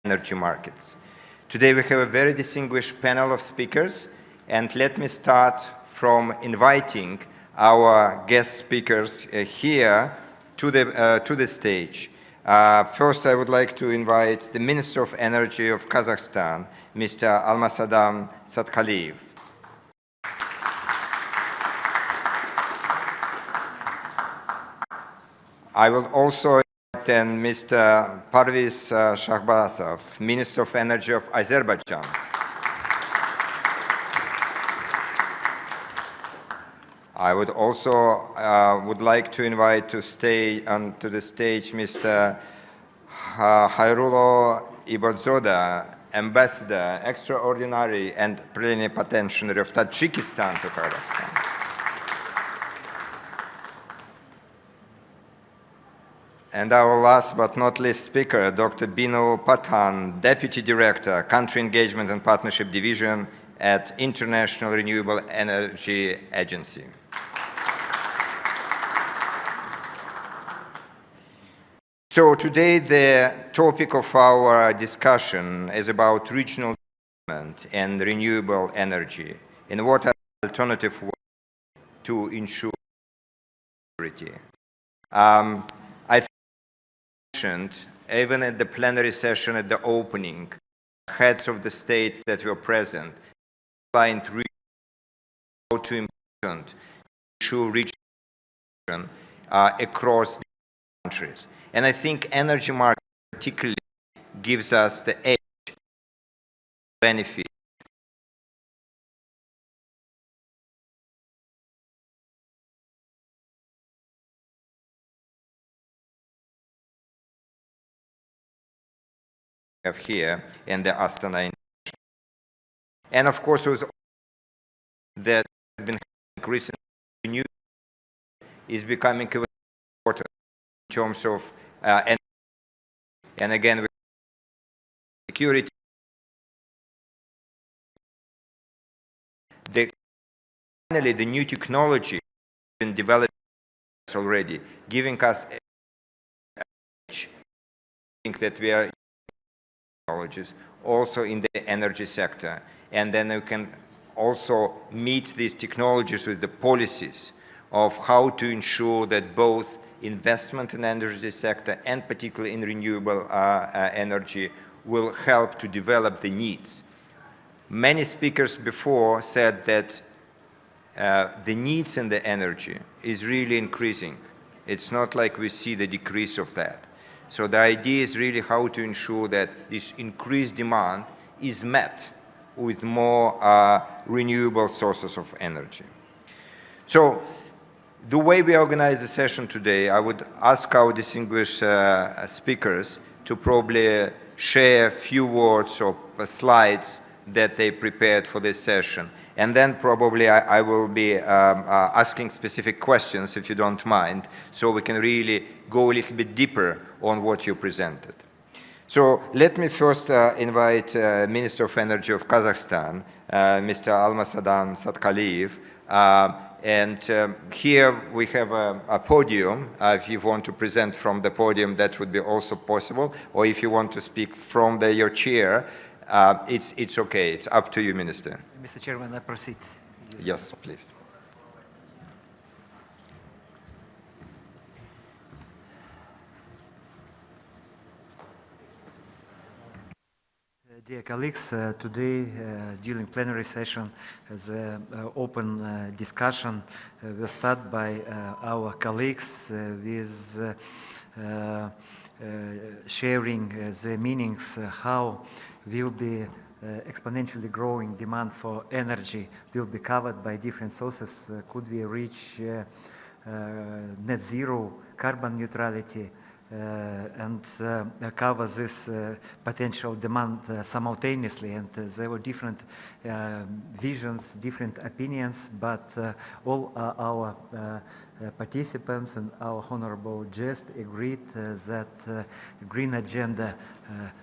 energy markets. Today we have a very distinguished panel of speakers, and let me start from inviting our guest speakers here to the stage. First, I would like to invite the Minister of Energy of Kazakhstan, Mr. Almasadan Satkaliyev. I will also invite then Mr. Parviz Shahbazov, Minister of Energy of Azerbaijan. I would also like to invite to the stage Mr. Hayrulo Ibadzoda, Ambassador, Extraordinary and Plenipotentiary of Tajikistan to Kazakhstan. And our last but not least speaker, Dr. Binu Pathan, Deputy Director, Country Engagement and Partnership Division at International Renewable Energy Agency. So today the topic of our discussion is about regional development and renewable energy and what are alternative ways to ensure security. I mentioned, even at the plenary session at the opening, heads of the states that were present outlined how to ensure regional across countries. And I think energy market particularly gives us the edge benefit. Have here and the Astana. And of course, it was that have been increasing renewable is becoming even important in terms of and again with security. Finally, the new technology has been developed already, giving us edge. I think that we are technologies also in the energy sector, and then we can also meet these technologies with the policies of how to ensure that both investment in the energy sector and particularly in renewable energy will help to develop the needs. Many speakers before said that the needs in the energy is really increasing. It's not like we see the decrease of that. So the idea is really how to ensure that this increased demand is met with more renewable sources of energy. So the way we organize the session today, I would ask our distinguished speakers to probably share a few words or slides that they prepared for this session. And then probably I will be asking specific questions, if you don't mind, so we can really go a little bit deeper on what you presented. So let me first invite Minister of Energy of Kazakhstan, Mr. Almasadan Satkaliyev. And here we have a podium. If you want to present from the podium, that would be also possible. Or if you want to speak from your chair, it's okay. It's up to you, Minister. Mr. Chairman, I proceed. Yes, please. Dear colleagues, today during plenary session as an open discussion will start by our colleagues with sharing the meanings how will be exponentially growing demand for energy will be covered by different sources. Could we reach net zero, carbon neutrality, and cover this potential demand simultaneously? And there were different visions, different opinions, but all our participants and our honorable guest agreed that green agenda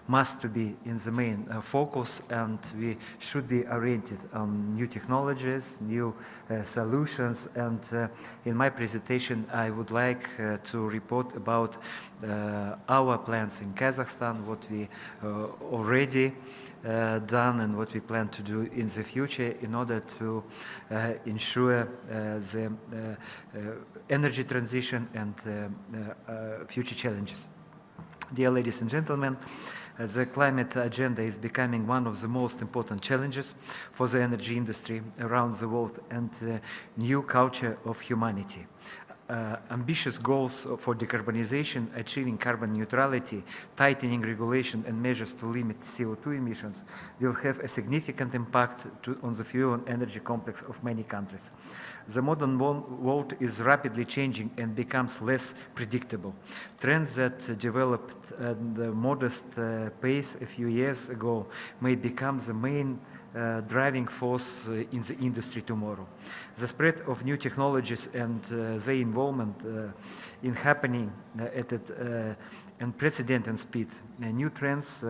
must to be in the main focus, and we should be oriented on new technologies, new solutions. And in my presentation, I would like to report about our plans in Kazakhstan, what we already done and what we plan to do in the future in order to ensure the energy transition and future challenges. Dear ladies and gentlemen, the climate agenda is becoming one of the most important challenges for the energy industry around the world and the new culture of humanity. Ambitious goals for decarbonization, achieving carbon neutrality, tightening regulation and measures to limit CO2 emissions will have a significant impact on the fuel and energy complex of many countries. The modern world is rapidly changing and becomes less predictable. Trends that developed at a modest pace a few years ago may become the main driving force in the industry tomorrow. The spread of new technologies and their involvement in happening at an unprecedented speed. New trends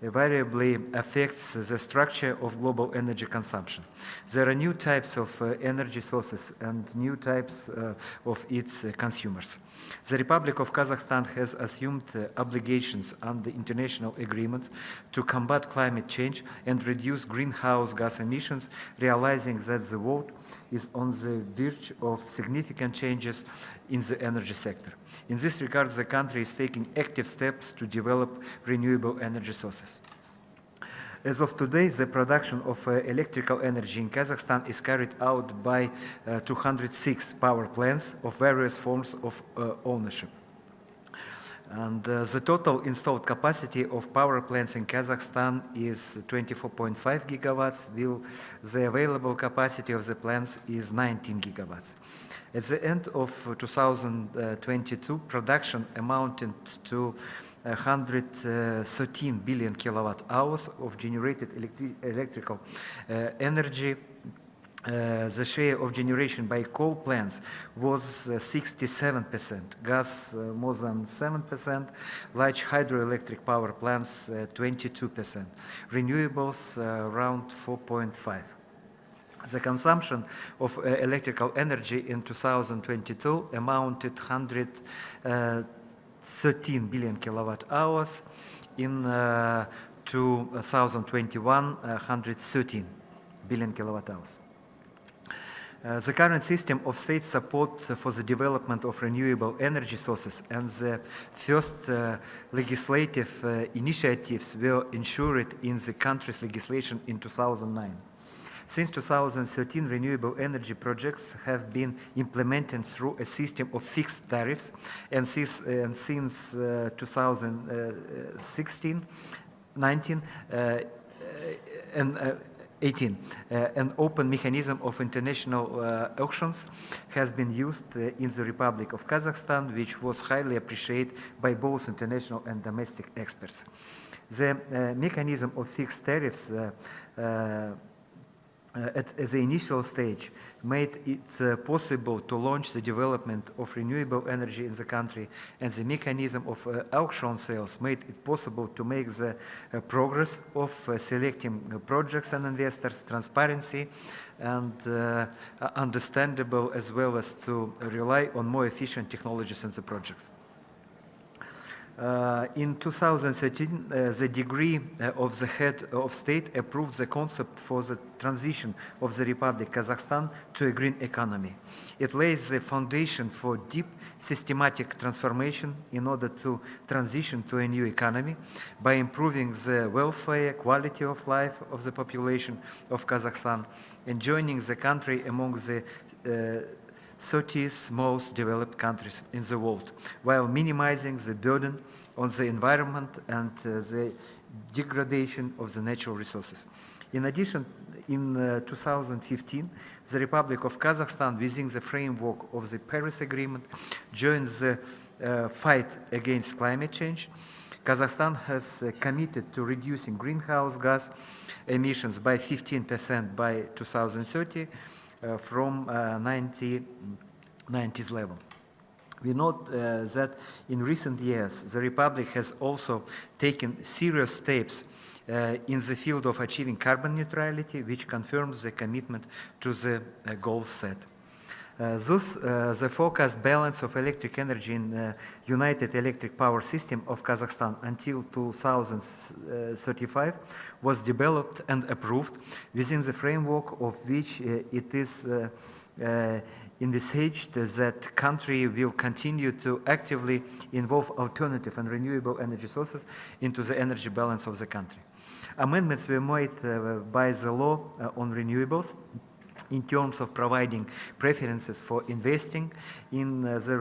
variably affects the structure of global energy consumption. There are new types of energy sources and new types of its consumers. The Republic of Kazakhstan has assumed obligations under international agreements to combat climate change and reduce greenhouse gas emissions, realizing that the world is on the verge of significant changes in the energy sector. In this regard, the country is taking active steps to develop renewable energy sources. As of today, the production of electrical energy in Kazakhstan is carried out by 206 power plants of various forms of ownership. And the total installed capacity of power plants in Kazakhstan is 24.5 gigawatts, while the available capacity of the plants is 19 gigawatts. At the end of 2022, production amounted to 113 billion kilowatt hours of generated electrical energy. The share of generation by coal plants was 67%, gas more than 7%, large hydroelectric power plants 22%, renewables around 4.5%. The consumption of electrical energy in 2022 amounted 113 billion kilowatt hours. In 2021, 113 billion kilowatt hours. The current system of state support for the development of renewable energy sources and the first legislative initiatives were ensured in the country's legislation in 2009. Since 2013, renewable energy projects have been implemented through a system of fixed tariffs, and since 2016, 19, and 18, an open mechanism of international auctions has been used in the Republic of Kazakhstan, which was highly appreciated by both international and domestic experts. The mechanism of fixed tariffs at the initial stage made it possible to launch the development of renewable energy in the country, and the mechanism of auction sales made it possible to make the progress of selecting projects and investors transparency and understandable, as well as to rely on more efficient technologies in the projects. In 2013, the decree of the head of state approved the concept for the transition of the Republic Kazakhstan to a green economy. It lays the foundation for deep systematic transformation in order to transition to a new economy by improving the welfare, quality of life of the population of Kazakhstan and joining the country among the 30th most developed countries in the world, while minimizing the burden on the environment and the degradation of the natural resources. In addition, in 2015, the Republic of Kazakhstan, within the framework of the Paris Agreement, joined the fight against climate change. Kazakhstan has committed to reducing greenhouse gas emissions by 15% by 2030 from 90s level. We note that in recent years, the Republic has also taken serious steps in the field of achieving carbon neutrality, which confirms the commitment to the goals set. Thus, the forecast balance of electric energy in United Electric Power System of Kazakhstan until 2035 was developed and approved within the framework of which it is envisaged that country will continue to actively involve alternative and renewable energy sources into the energy balance of the country. Amendments were made by the law on renewables in terms of providing preferences for investing in the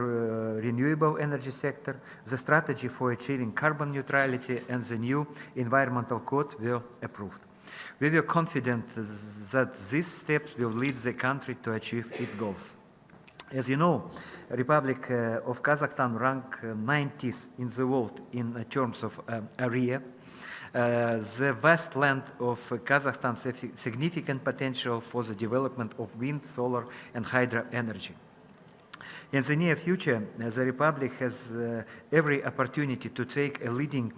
renewable energy sector, the strategy for achieving carbon neutrality, and the new environmental code were approved. We were confident that these steps will lead the country to achieve its goals. As you know, Republic of Kazakhstan ranked 90th in the world in terms of area. The vast land of Kazakhstan has significant potential for the development of wind, solar, and hydro energy. In the near future, the Republic has every opportunity to take a leading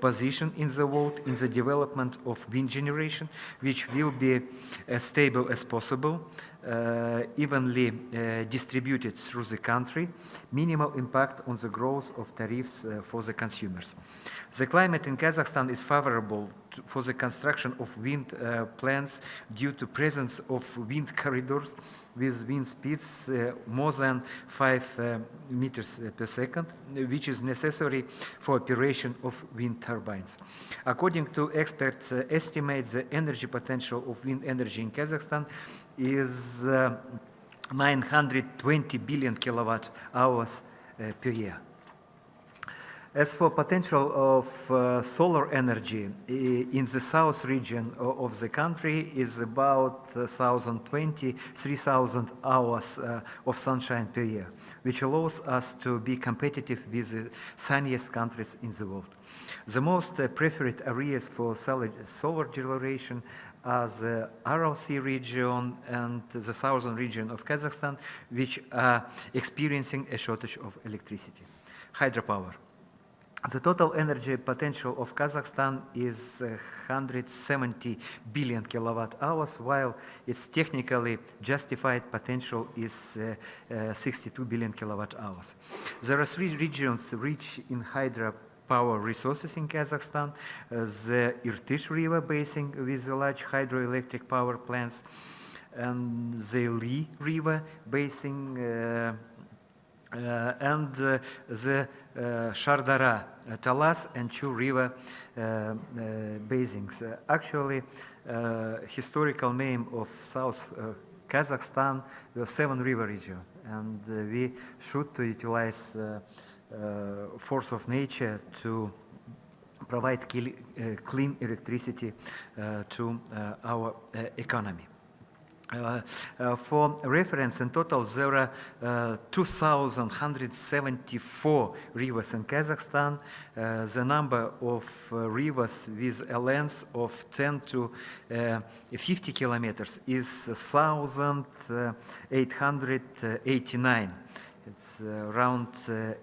position in the world in the development of wind generation, which will be as stable as possible, evenly distributed through the country, minimal impact on the growth of tariffs for the consumers. The climate in Kazakhstan is favorable for the construction of wind plants due to presence of wind corridors with wind speeds more than 5 meters per second, which is necessary for operation of wind turbines. According to experts' estimates, the energy potential of wind energy in Kazakhstan is 920 billion kilowatt hours per year. As for potential of solar energy in the south region of the country is about 3,000 hours of sunshine per year, which allows us to be competitive with the sunniest countries in the world. The most preferred areas for solar generation are the Aral Sea region and the southern region of Kazakhstan, which are experiencing a shortage of electricity. Hydropower. The total energy potential of Kazakhstan is 170 billion kilowatt hours, while its technically justified potential is 62 billion kilowatt hours. There are 3 regions rich in hydropower resources in Kazakhstan: the Irtysh River basin with large hydroelectric power plants, and the Li River basin, and the Shardara, Talas, and Chu River basins. Actually, historical name of South Kazakhstan was Seven River region, and we should utilize force of nature to provide clean electricity to our economy. For reference, in total there are 2,174 rivers in Kazakhstan. The number of rivers with a length of 10 to 50 kilometers is 1,889. It's around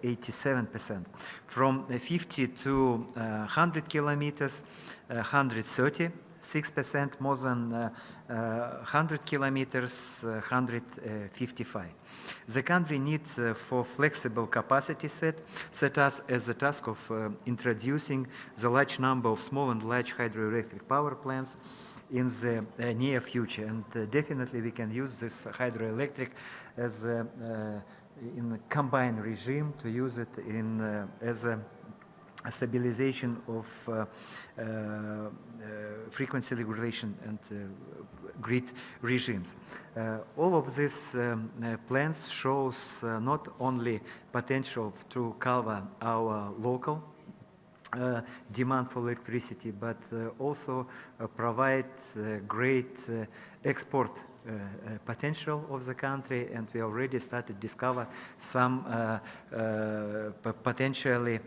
87%. From 50 to 100 kilometers, 136%, more than 100 kilometers, 155. The country needs for flexible capacity set us as the task of introducing the large number of small and large hydroelectric power plants in the near future, and definitely we can use this hydroelectric as in a combined regime to use it in as a stabilization of frequency regulation and grid regimes. All of these plans shows not only potential to cover our local demand for electricity, but also provide great export potential of the country, and we already started to discover some potentially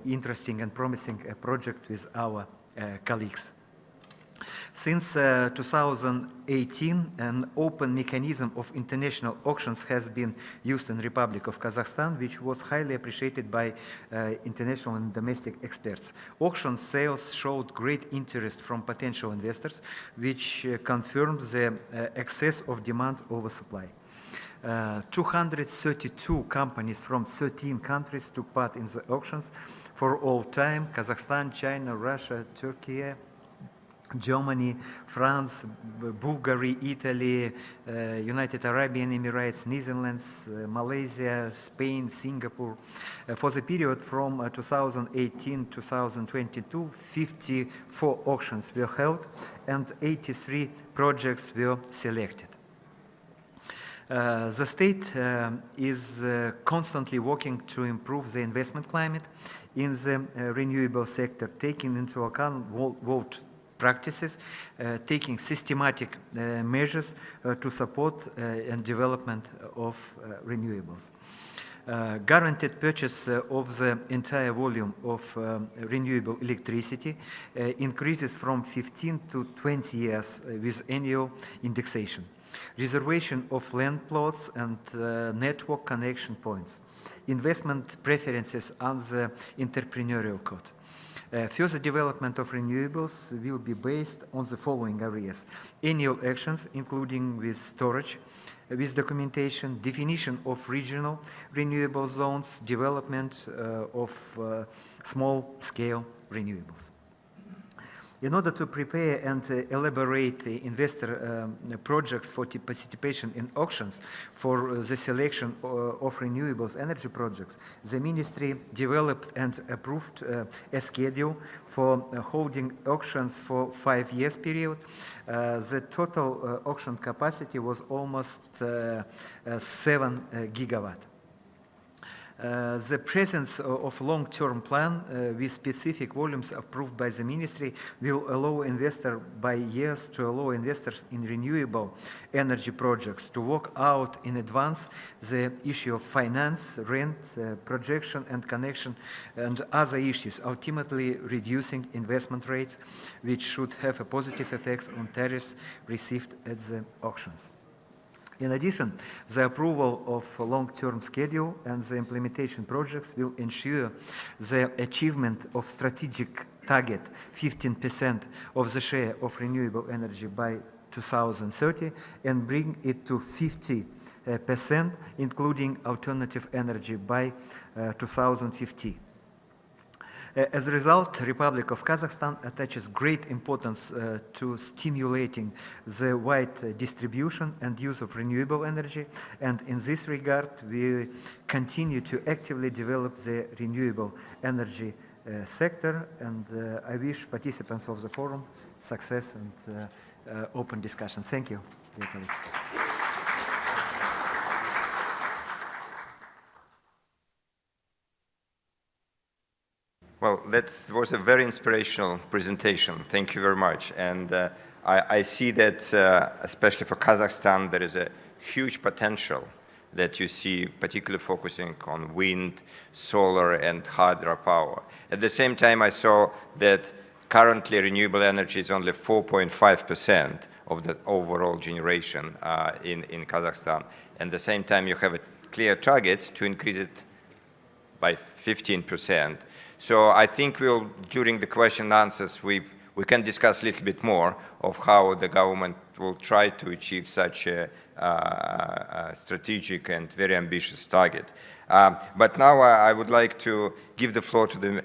interesting and promising project with our colleagues. Since 2018, an open mechanism of international auctions has been used in the Republic of Kazakhstan, which was highly appreciated by international and domestic experts. Auction sales showed great interest from potential investors, which confirms the excess of demand over supply. 232 companies from 13 countries took part in the auctions for all time: Kazakhstan, China, Russia, Turkey, Germany, France, Bulgaria, Italy, United Arab Emirates, Netherlands, Malaysia, Spain, Singapore. For the period from 2018 to 2022, 54 auctions were held and 83 projects were selected. The state is constantly working to improve the investment climate in the renewable sector, taking into account world practices, taking systematic measures to support and development of renewables. Guaranteed purchase of the entire volume of renewable electricity increases from 15 to 20 years with annual indexation. Reservation of land plots and network connection points. Investment preferences on the entrepreneurial code. Further development of renewables will be based on the following areas: annual actions, including with storage, with documentation, definition of regional renewable zones, development of small-scale renewables. In order to prepare and elaborate investor projects for participation in auctions for the selection of renewables energy projects, the Ministry developed and approved a schedule for holding auctions for 5 years period. The total auction capacity was almost 7 gigawatt. The presence of long-term plan with specific volumes approved by the Ministry will allow investors by years to allow investors in renewable energy projects to work out in advance the issue of finance, rent, projection and connection and other issues, ultimately reducing investment rates, which should have a positive effects on tariffs received at the auctions. In addition, the approval of a long-term schedule and the implementation projects will ensure the achievement of strategic target 15% of the share of renewable energy by 2030 and bring it to 50%, including alternative energy by 2050. As a result, the Republic of Kazakhstan attaches great importance to stimulating the wide distribution and use of renewable energy, and in this regard, we continue to actively develop the renewable energy sector, and I wish participants of the forum success and open discussion. Thank you, dear colleagues. Well, that was a very inspirational presentation. Thank you very much. And I see that, especially for Kazakhstan, there is a huge potential that you see, particularly focusing on wind, solar, and hydropower. At the same time, I saw that currently renewable energy is only 4.5% of the overall generation in Kazakhstan. And at the same time, you have a clear target to increase it by 15%. So I think during the question and answers, we can discuss a little bit more of how the government will try to achieve such a strategic and very ambitious target. But now I would like to give the floor to the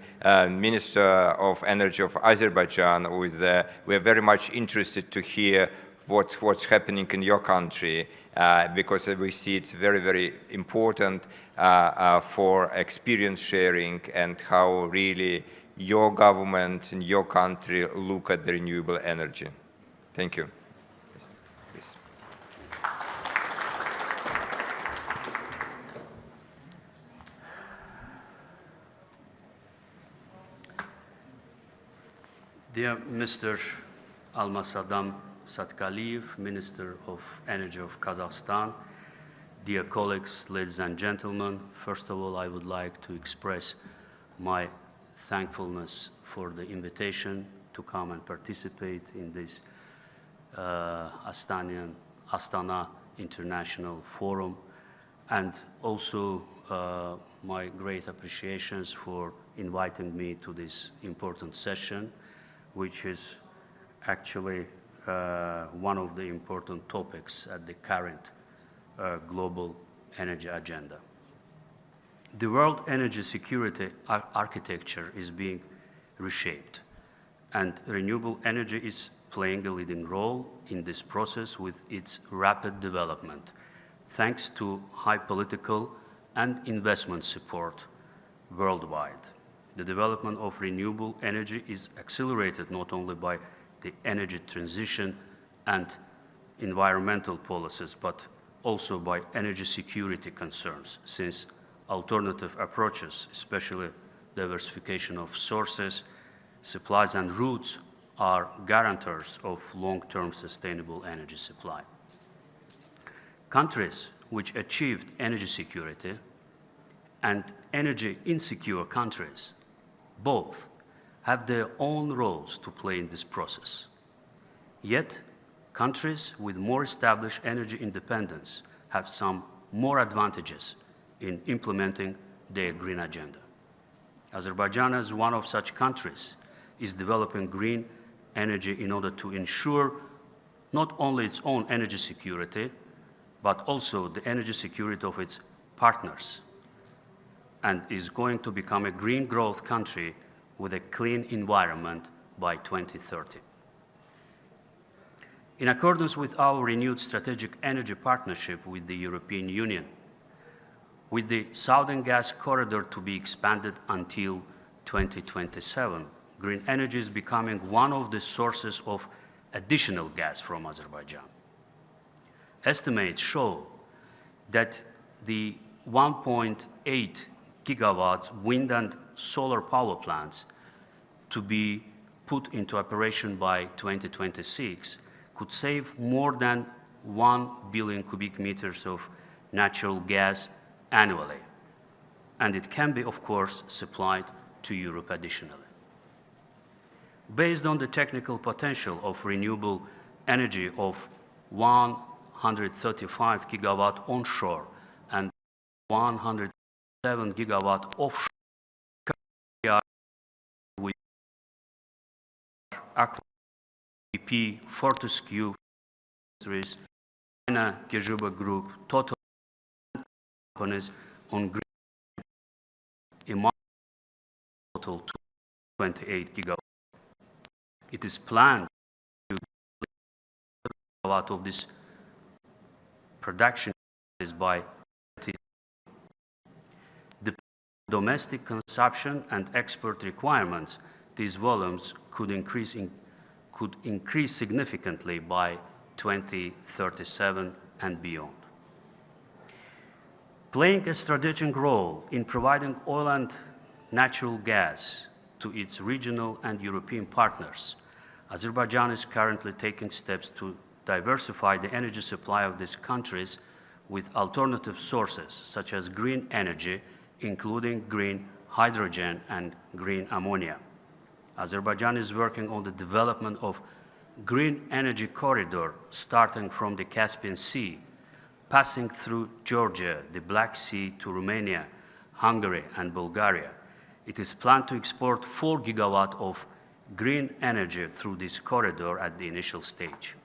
Minister of Energy of Azerbaijan, who is we are very much interested to hear what's happening in your country, because we see it's very, very important for experience sharing and how really your government and your country look at the renewable energy. Thank you. Please. Dear Mr. Almasadam Satkaliyev, Minister of Energy of Kazakhstan, dear colleagues, ladies and gentlemen, first of all, I would like to express my thankfulness for the invitation to come and participate in this Astana International Forum, and also my great appreciations for inviting me to this important session, which is actually one of the important topics at the current global energy agenda. The world energy security architecture is being reshaped, and renewable energy is playing a leading role in this process with its rapid development, thanks to high political and investment support worldwide. The development of renewable energy is accelerated not only by the energy transition and environmental policies, but also by energy security concerns, since alternative approaches, especially diversification of sources, supplies and routes, are guarantors of long-term sustainable energy supply. Countries which achieved energy security and energy insecure countries both have their own roles to play in this process. Yet, countries with more established energy independence have some more advantages in implementing their green agenda. Azerbaijan, as one of such countries, is developing green energy in order to ensure not only its own energy security, but also the energy security of its partners, and is going to become a green growth country with a clean environment by 2030. In accordance with our renewed strategic energy partnership with the European Union, with the Southern Gas Corridor to be expanded until 2027, green energy is becoming one of the sources of additional gas from Azerbaijan. Estimates show that the 1.8 gigawatts wind and solar power plants to be put into operation by 2026 could save more than 1 billion cubic meters of natural gas annually, and it can be, of course, supplied to Europe additionally. Based on the technical potential of renewable energy of 135 gigawatt onshore and 107 gigawatt offshore, with BP, Fortescue, China, Kejuba Group, Total companies on green amount total to 28 gigawatts. It is planned to out of this production is by the domestic consumption and export requirements. These volumes could increase significantly by 2037 and beyond. Playing a strategic role in providing oil and natural gas to its regional and European partners, Azerbaijan is currently taking steps to diversify the energy supply of these countries with alternative sources, such as green energy, including green hydrogen and green ammonia. Azerbaijan is working on the development of green energy corridor starting from the Caspian Sea, passing through Georgia, the Black Sea to Romania, Hungary, and Bulgaria. It is planned to export 4 gigawatts of green energy through this corridor at the initial stage.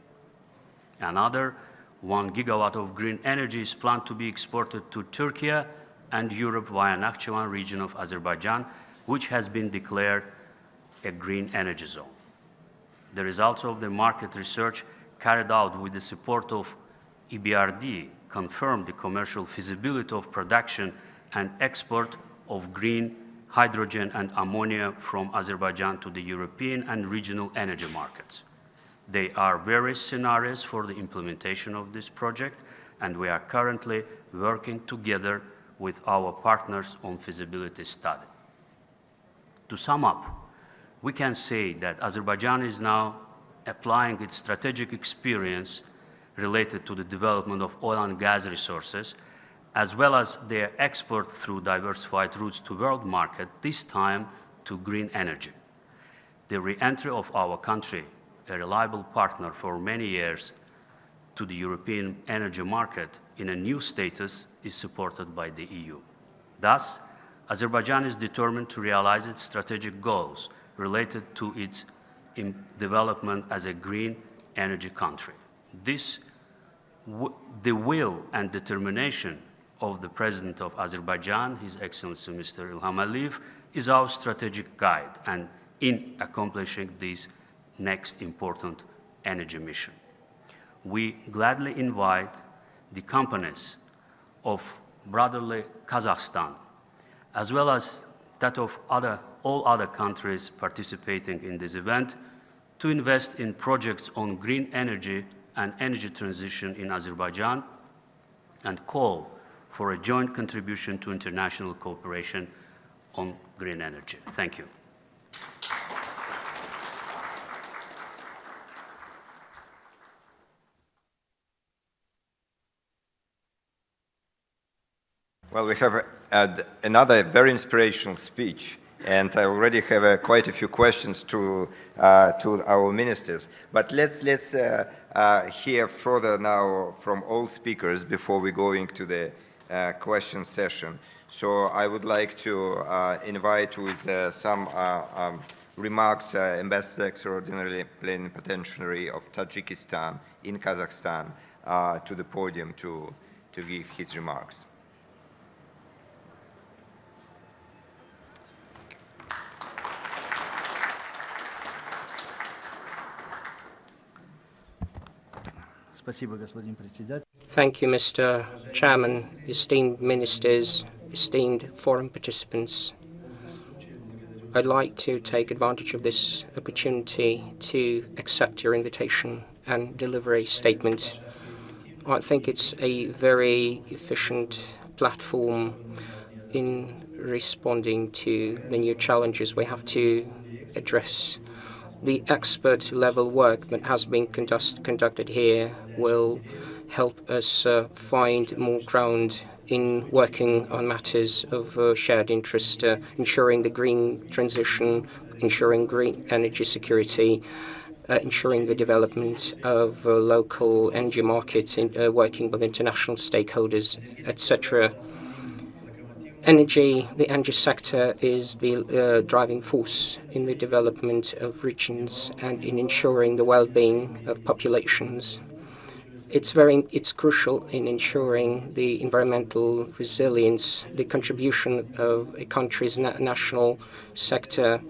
Another 1 gigawatt of green energy is planned to be exported to Turkey and Europe via Nakhchivan region of Azerbaijan, which has been declared a green energy zone. The results of the market research carried out with the support of EBRD confirmed the commercial feasibility of production and export of green hydrogen and ammonia from Azerbaijan to the European and regional energy markets. There are various scenarios for the implementation of this project, and we are currently working together with our partners on feasibility study. To sum up, we can say that Azerbaijan is now applying its strategic experience related to the development of oil and gas resources, as well as their export through diversified routes to world market, this time to green energy. the re-entry of our country, a reliable partner for many years, to the European energy market in a new status is supported by the EU. Thus, Azerbaijan is determined to realize its strategic goals related to its development as a green energy country. The will and determination of the President of Azerbaijan, His Excellency Mr. Ilham Aliyev, is our strategic guide and in accomplishing this next important energy mission. We gladly invite the companies of brotherly Kazakhstan, as well as that of all other countries participating in this event, to invest in projects on green energy and energy transition in Azerbaijan and call for a joint contribution to international cooperation on green energy. Thank you. Well, we have another very inspirational speech, and I already have quite a few questions to our ministers. But let's hear further now from all speakers before we go into the question session. So I would like to invite with some remarks Ambassador Extraordinary Plenipotentiary of Tajikistan in Kazakhstan to the podium to give his remarks. Thank you, Mr. Chairman, esteemed ministers, esteemed foreign participants. I'd like to take advantage of this opportunity to accept your invitation and deliver a statement. I think it's a very efficient platform in responding to the new challenges we have to address. The expert-level work that has been conducted here will help us find more ground in working on matters of shared interest, ensuring the green transition, ensuring green energy security, ensuring the development of local energy markets, working with international stakeholders, etc. The energy sector is the driving force in the development of regions and in ensuring the well-being of populations. It's crucial in ensuring the environmental resilience. The contribution of a country's national sector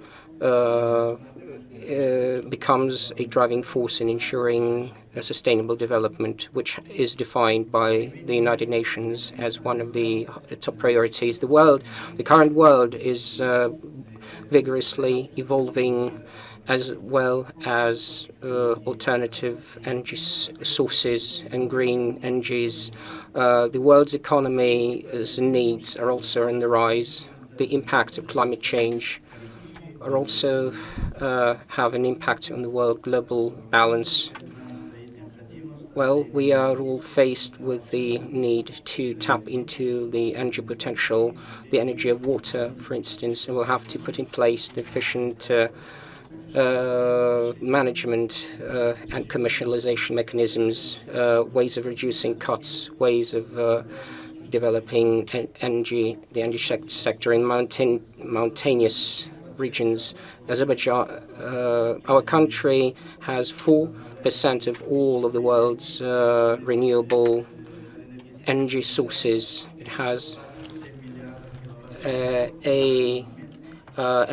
becomes a driving force in ensuring a sustainable development, which is defined by the United Nations as one of the top priorities. The current world is vigorously evolving, as well as alternative energy sources and green energies. The world's economy's needs are also on the rise. The impact of climate change are also have an impact on the world global balance. Well, we are all faced with the need to tap into the energy potential, the energy of water, for instance, and we'll have to put in place the efficient management and commercialization mechanisms, ways of reducing costs, ways of developing the energy sector in mountainous regions. Azerbaijan, our country has 4% of all of the world's renewable energy sources. It has an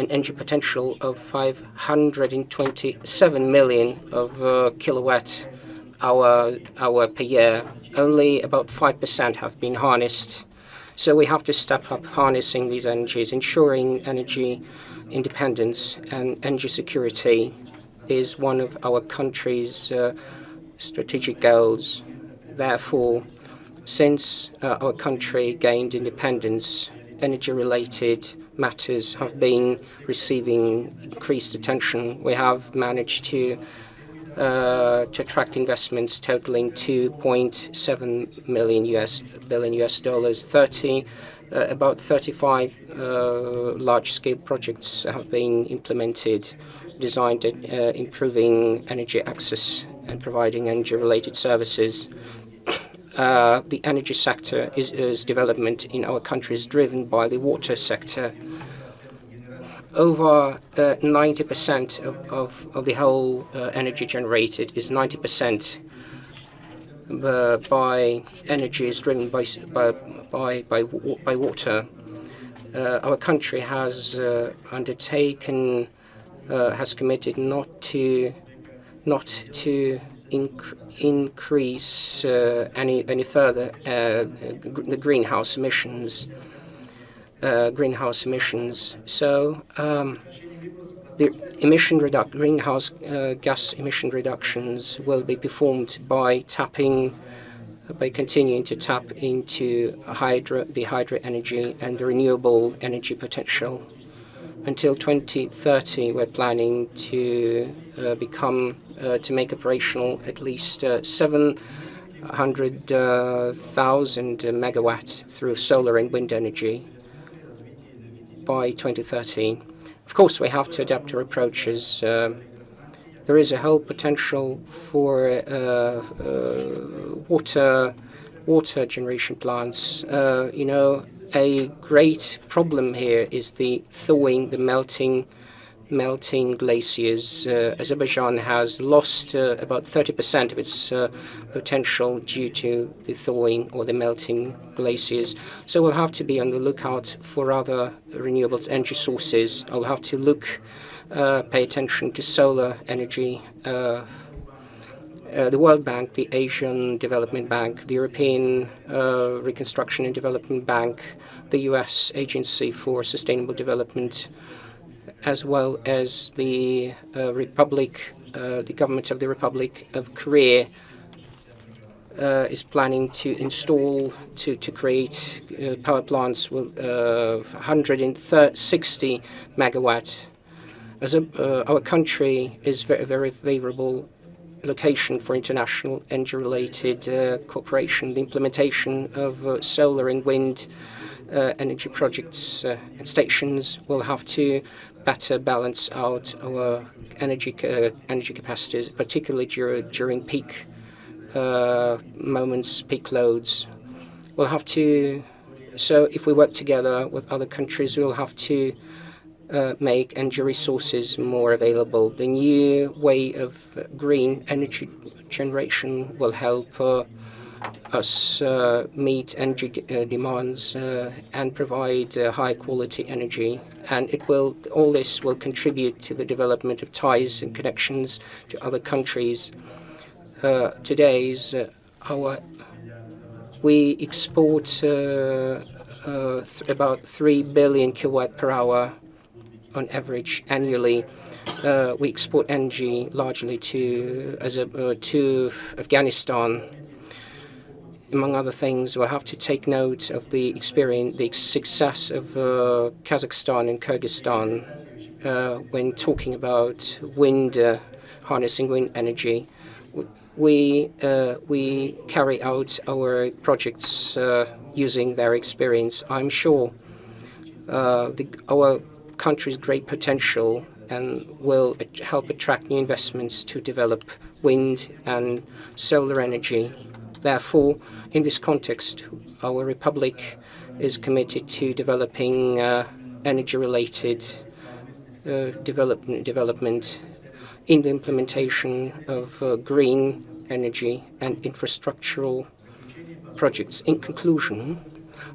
energy potential of 527 million of kilowatt hour per year. Only about 5% have been harnessed. So we have to step up harnessing these energies. Ensuring energy independence and energy security is one of our country's strategic goals. Therefore, since our country gained independence, energy-related matters have been receiving increased attention. We have managed to attract investments totaling $2.7 billion. About 35 large-scale projects have been implemented. designed at improving energy access and providing energy-related services. The energy sector is development in our country is driven by the water sector. Over 90% of the whole energy generated is 90% by energy is driven by water. Our country has undertaken, has committed not to increase any further the greenhouse emissions. So the greenhouse gas emission reductions will be performed by continuing to tap into the hydro energy and the renewable energy potential. Until 2030, we're planning to make operational at least 700,000 megawatts through solar and wind energy by 2030. Of course, we have to adapt our approaches. There is a whole potential for water generation plants. A great problem here is the thawing, the melting glaciers. Azerbaijan has lost about 30% of its potential due to the thawing or the melting glaciers. So we'll have to be on the lookout for other renewables energy sources. I'll have to pay attention to solar energy. The World Bank, the Asian Development Bank, the European Reconstruction and Development Bank, the US Agency for Sustainable Development, as well as the government of the Republic of Korea is planning to create power plants with 160 megawatt. Our country is very, very favorable location for international energy-related cooperation. The implementation of solar and wind energy projects and stations will have to better balance out our energy capacities, particularly during peak moments, peak loads. So if we work together with other countries, we'll have to make energy resources more available. The new way of green energy generation will help us meet energy demands and provide high-quality energy. And all this will contribute to the development of ties and connections to other countries. We export about 3 billion kilowatt per hour on average annually. We export energy largely to Afghanistan. Among other things, we'll have to take note of the success of Kazakhstan and Kyrgyzstan when talking about harnessing wind energy. We carry out our projects using their experience. I'm sure our country's great potential and will help attract new investments to develop wind and solar energy. Therefore, in this context, our republic is committed to developing energy-related development in the implementation of green energy and infrastructural projects. In conclusion,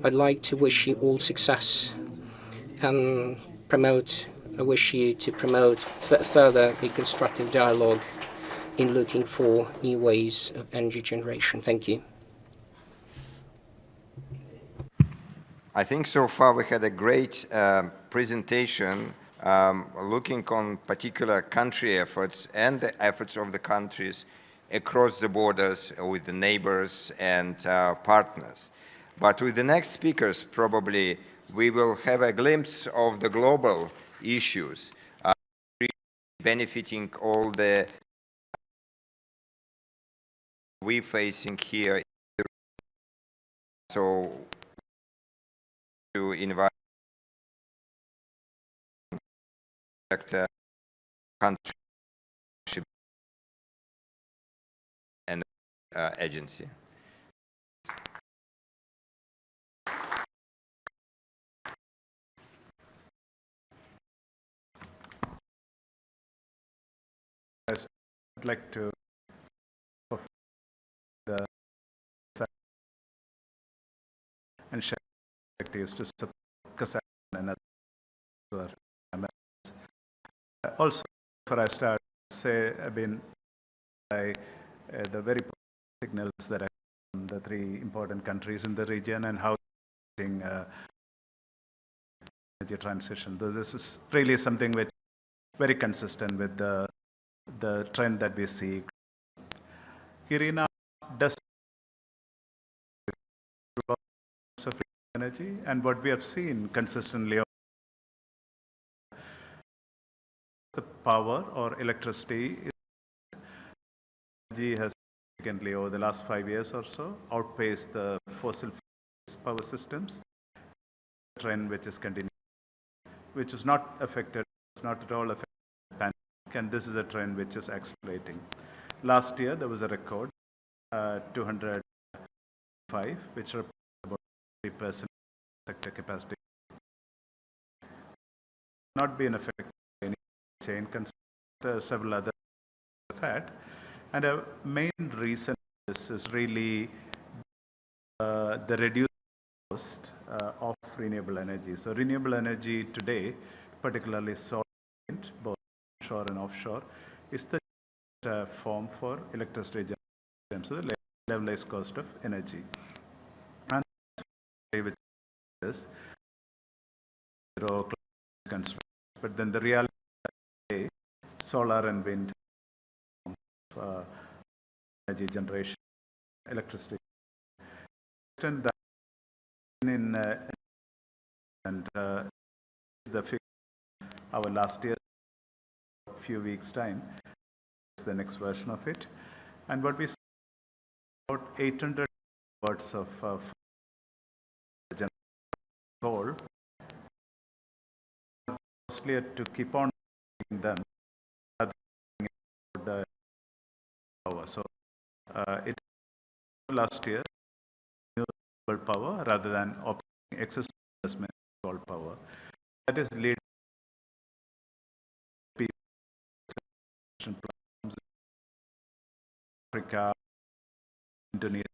I'd like to wish you all success and I wish you to promote further the constructive dialogue in looking for new ways of energy generation. Thank you. I think so far we had a great presentation looking on particular country efforts and the efforts of the countries across the borders with the neighbors and partners. But with the next speakers, probably we will have a glimpse of the global issues benefiting all the we're facing here. So to invite country and agency. I'd like to the and share perspectives to support Kazakhstan and other. Also, before I start, say, the very signals that I from the three important countries in the region and how energy transition. This is really something which is very consistent with the trend that we see. Irina does of energy, and what we have seen consistently, the power or electricity energy has significantly over the last 5 years or so outpaced the fossil power systems, trend which is continuing, which is not affected, it's not at all affected by the pandemic, and this is a trend which is accelerating. Last year there was a record 205, which represents about 3% sector capacity. Not been affected by any chain, several other that, and a main reason is really the reduced cost of renewable energy. So renewable energy today, particularly solar wind, both onshore and offshore, is the form for electricity generation, so the levelized cost of energy. And with this, zero constraints. But then the reality is solar and wind energy generation, electricity. And the figure our last year, a few weeks time, is the next version of it, and what we see about 800 watts of coal, costlier to keep on doing them rather than the power. So it last year renewable power rather than operating excess investment in coal power. That is leading problems in Africa, Indonesia,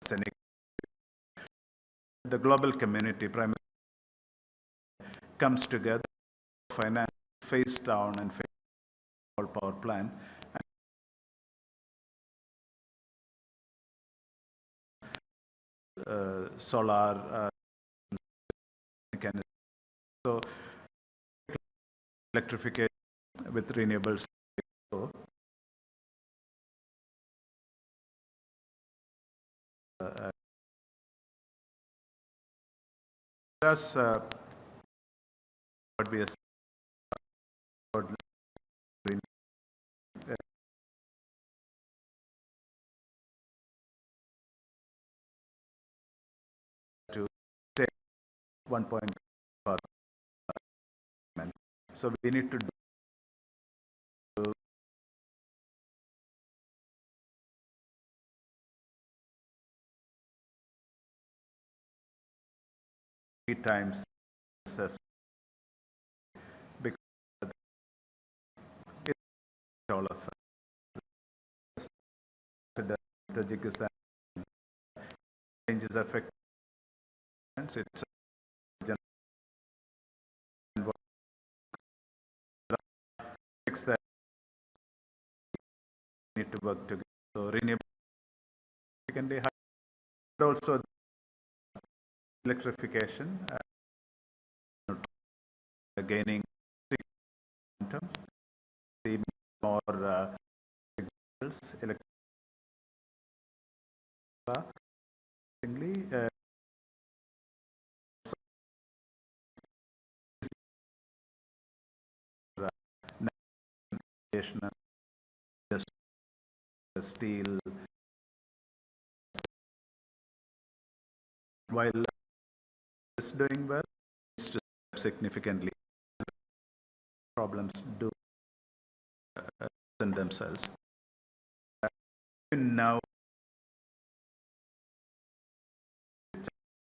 Senegal. The global community primarily comes together, finance, face down and face coal power plant. Solar mechanism. So electrification with renewables. That's what we are to take 1.5. So we need to do three times because it's all of Tajikistan changes affect it's that need to work together. So renewable can be high, but also electrification gaining momentum, see more steel, while it's doing well, it's just significantly problems do present themselves. Now,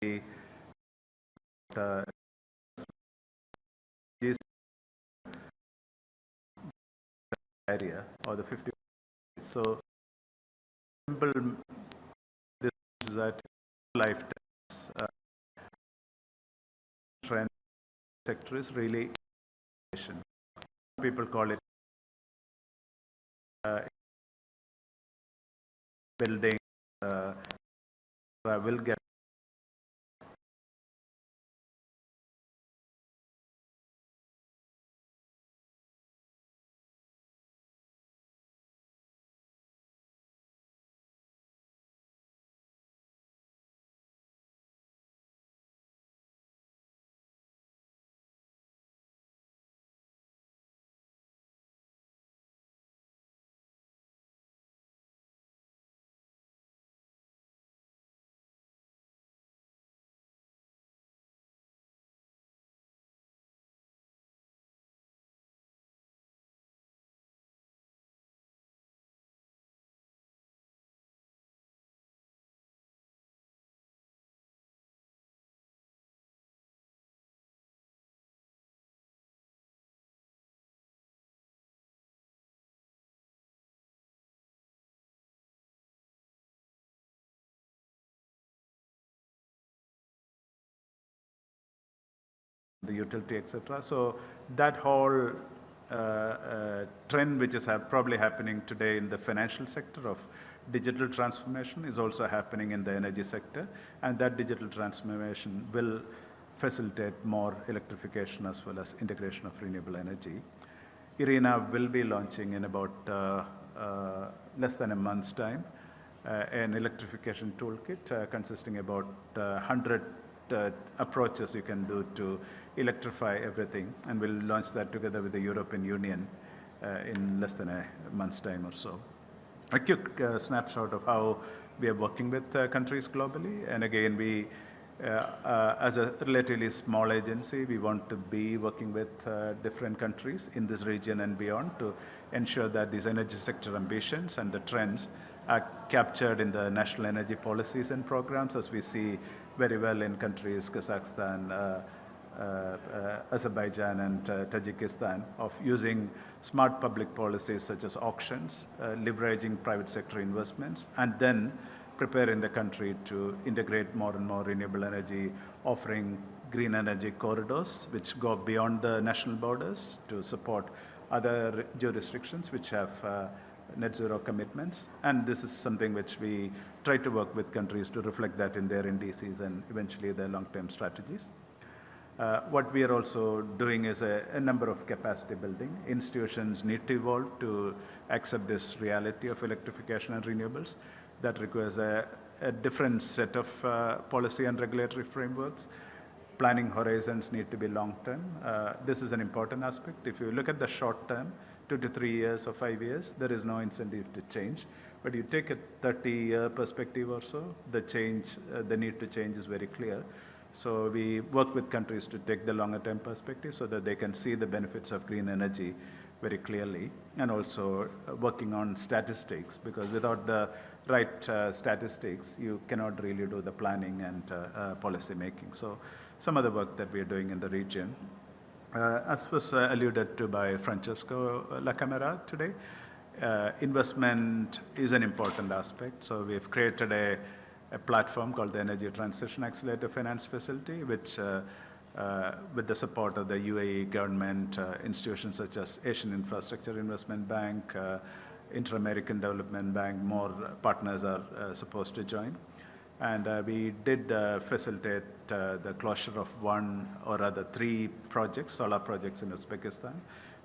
this area or the 50. So simple this is that lifetime trend sector is really innovation. People call it building will get the utility, etc. So that whole trend which is probably happening today in the financial sector of digital transformation is also happening in the energy sector, and that digital transformation will facilitate more electrification as well as integration of renewable energy. IRENA will be launching in about less than a month's time an electrification toolkit consisting about 100 approaches you can do to electrify everything, and we'll launch that together with the European Union in less than a month's time or so. A quick snapshot of how we are working with countries globally, and again we as a relatively small agency, we want to be working with different countries in this region and beyond to ensure that these energy sector ambitions and the trends are captured in the national energy policies and programs, as we see very well in countries Kazakhstan, Azerbaijan and Tajikistan, of using smart public policies such as auctions, leveraging private sector investments, and then preparing the country to integrate more and more renewable energy, offering green energy corridors which go beyond the national borders to support other jurisdictions which have net zero commitments. And this is something which we try to work with countries to reflect that in their NDCs and eventually their long-term strategies. What we are also doing is a number of capacity building. Institutions need to evolve to accept this reality of electrification and renewables. That requires a different set of policy and regulatory frameworks. Planning horizons need to be long-term. This is an important aspect. If you look at the short term, 2 to 3 years or 5 years, there is no incentive to change. But you take a 30-year perspective or so, the need to change is very clear. So we work with countries to take the longer term perspective so that they can see the benefits of green energy very clearly, and also working on statistics, because without the right statistics, you cannot really do the planning and policy making. So some of the work that we are doing in the region, as was alluded to by Francesco La Camera today, investment is an important aspect. So we've created a platform called the Energy Transition Accelerator Finance Facility, which with the support of the UAE government, institutions such as Asian Infrastructure Investment Bank, Inter-American Development Bank, more partners are supposed to join. And we did facilitate the closure of 1 or rather 3 projects, solar projects in Uzbekistan.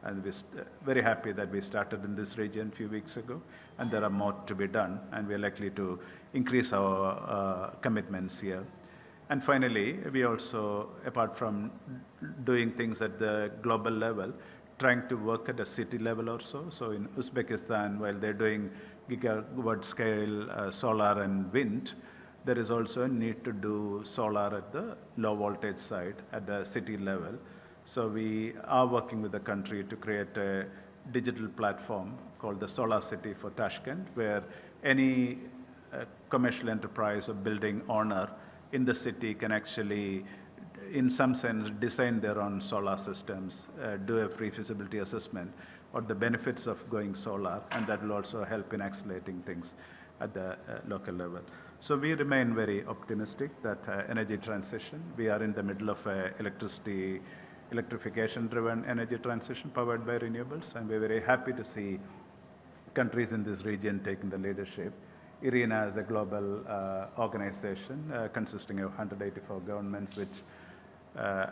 And we're very happy that we started in this region a few weeks ago, and there are more to be done, and we're likely to increase our commitments here. And finally, we also, apart from doing things at the global level, trying to work at a city level also. So in Uzbekistan, while they're doing gigawatt scale solar and wind, there is also a need to do solar at the low voltage side at the city level. So we are working with the country to create a digital platform called the Solar City for Tashkent, where any commercial enterprise or building owner in the city can actually, in some sense, design their own solar systems, do a pre-feasibility assessment or the benefits of going solar, and that will also help in accelerating things at the local level. So we remain very optimistic that energy transition, we are in the middle of electrification-driven energy transition powered by renewables, and we're very happy to see countries in this region taking the leadership. IRENA is a global organization consisting of 184 governments, which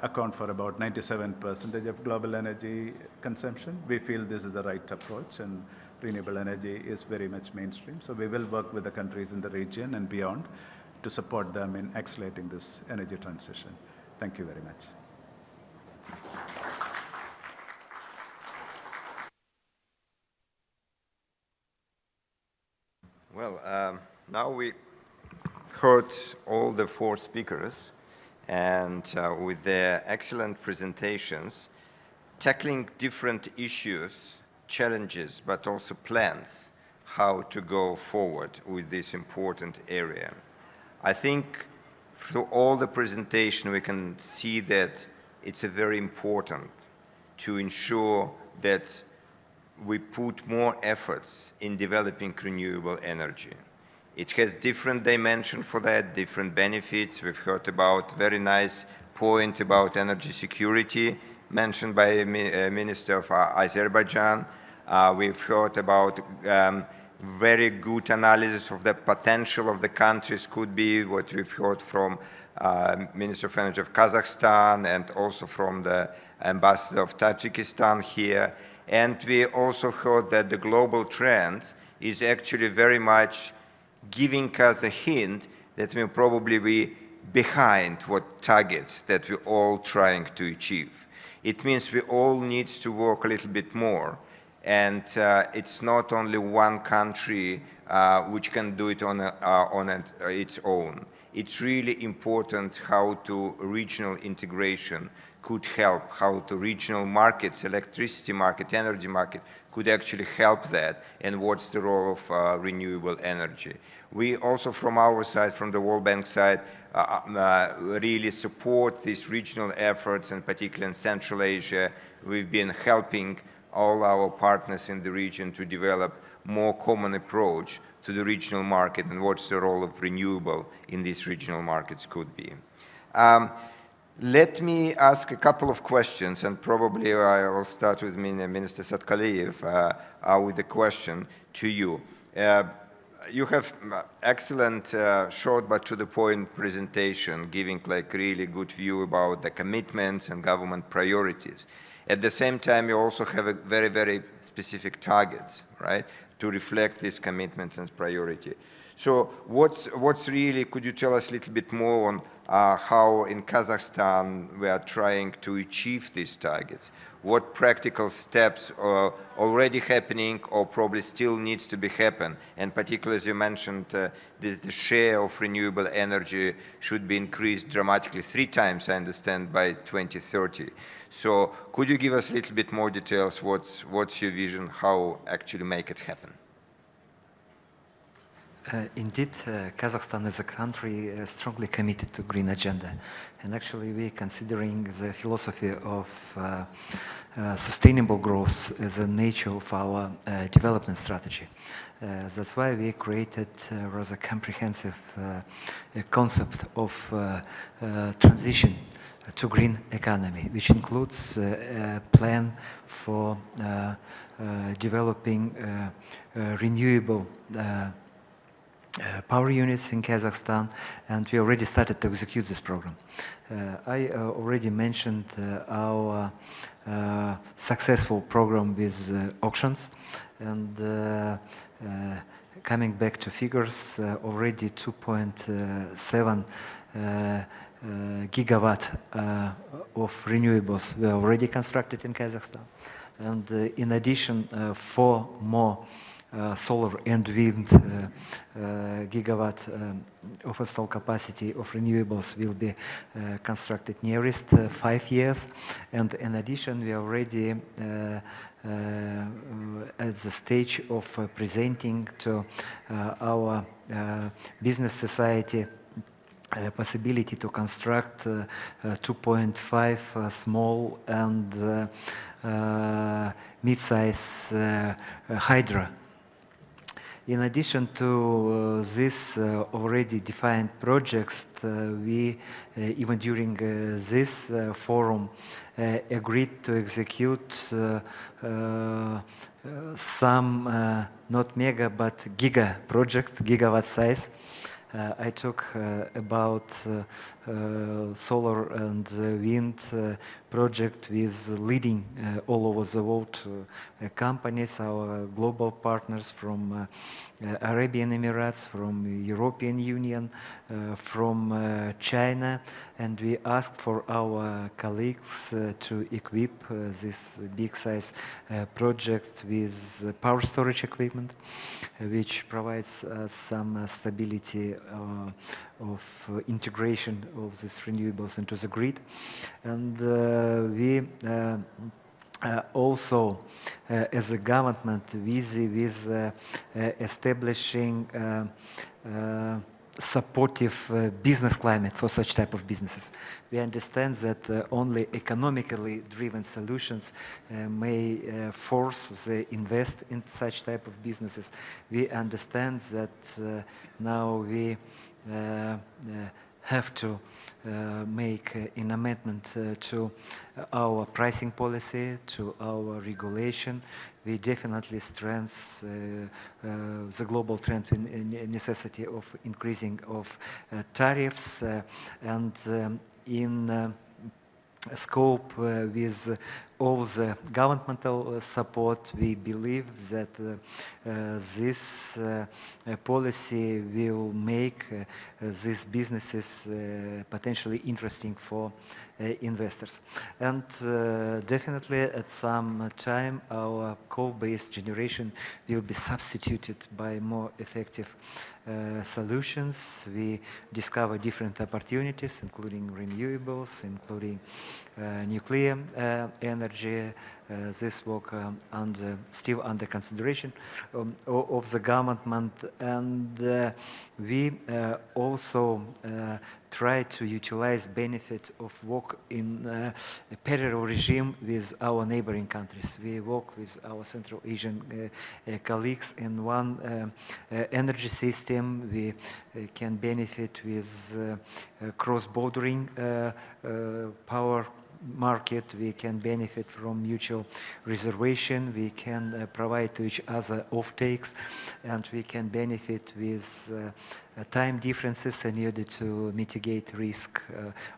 account for about 97% of global energy consumption. We feel this is the right approach, and renewable energy is very much mainstream. So we will work with the countries in the region and beyond to support them in accelerating this energy transition. Thank you very much. Well, now we heard all the four speakers, and with their excellent presentations, tackling different issues, challenges, but also plans, how to go forward with this important area. I think through all the presentation, we can see that it's very important to ensure that we put more efforts in developing renewable energy. It has different dimensions for that, different benefits. We've heard about very nice point about energy security mentioned by Minister of Azerbaijan. We've heard about very good analysis of the potential of the countries could be, what we've heard from Minister of Energy of Kazakhstan and also from the Ambassador of Tajikistan here. And we also heard that the global trend is actually very much giving us a hint that we'll probably be behind what targets that we're all trying to achieve. It means we all need to work a little bit more. And it's not only one country which can do it on its own. It's really important how to regional integration could help, how to regional markets, electricity market, energy market, could actually help that, and what's the role of renewable energy. We also, from our side, from the World Bank side, really support these regional efforts, and particularly in Central Asia. We've been helping all our partners in the region to develop more common approach to the regional market and what's the role of renewable in these regional markets could be. Let me ask a couple of questions, and probably I will start with Minister Satkaliyev with a question to you. You have excellent, short but to the point presentation, giving like really good view about the commitments and government priorities. At the same time, you also have a very, very specific targets, right, to reflect these commitments and priority. So what's really, could you tell us a little bit more on how in Kazakhstan we are trying to achieve these targets? What practical steps are already happening or probably still needs to be happen? And particularly, as you mentioned, the share of renewable energy should be increased dramatically, 3 times, I understand, by 2030. So could you give us a little bit more details? What's your vision, how actually make it happen? Indeed, Kazakhstan is a country strongly committed to green agenda. And actually, we're considering the philosophy of sustainable growth as a nature of our development strategy. That's why we created a rather comprehensive concept of transition to green economy, which includes a plan for developing renewable power units in Kazakhstan, and we already started to execute this program. I already mentioned our successful program with auctions, and coming back to figures, already 2.7 gigawatt of renewables were already constructed in Kazakhstan. And in addition, 4 more solar and wind gigawatt of installed capacity of renewables will be constructed nearest 5 years. And in addition, we are already at the stage of presenting to our business society possibility to construct 2.5 small and mid-size hydro. In addition to this already defined projects, we, even during this forum, agreed to execute some not mega but giga project, gigawatt size. I talk about solar and wind project with leading all over the world companies, our global partners from Arabian Emirates, from European Union, from China, and we asked for our colleagues to equip this big size project with power storage equipment, which provides some stability of integration of these renewables into the grid. And we also, as a government, busy with establishing supportive business climate for such type of businesses. We understand that only economically driven solutions may force the invest in such type of businesses. We understand that now we have to make an amendment to our pricing policy, to our regulation. We definitely strengthen the global trend in necessity of increasing of tariffs and in scope with all the governmental support. We believe that this policy will make these businesses potentially interesting for investors. And definitely at some time our coal-based generation will be substituted by more effective solutions. We discover different opportunities, including renewables, including nuclear energy. This work still under consideration of the government, and we also try to utilize benefit of work in a parallel regime with our neighboring countries. We work with our Central Asian colleagues in one energy system. We can benefit with cross-bordering power market. We can benefit from mutual reservation. We can provide to each other off-takes, and we can benefit with time differences in order to mitigate risk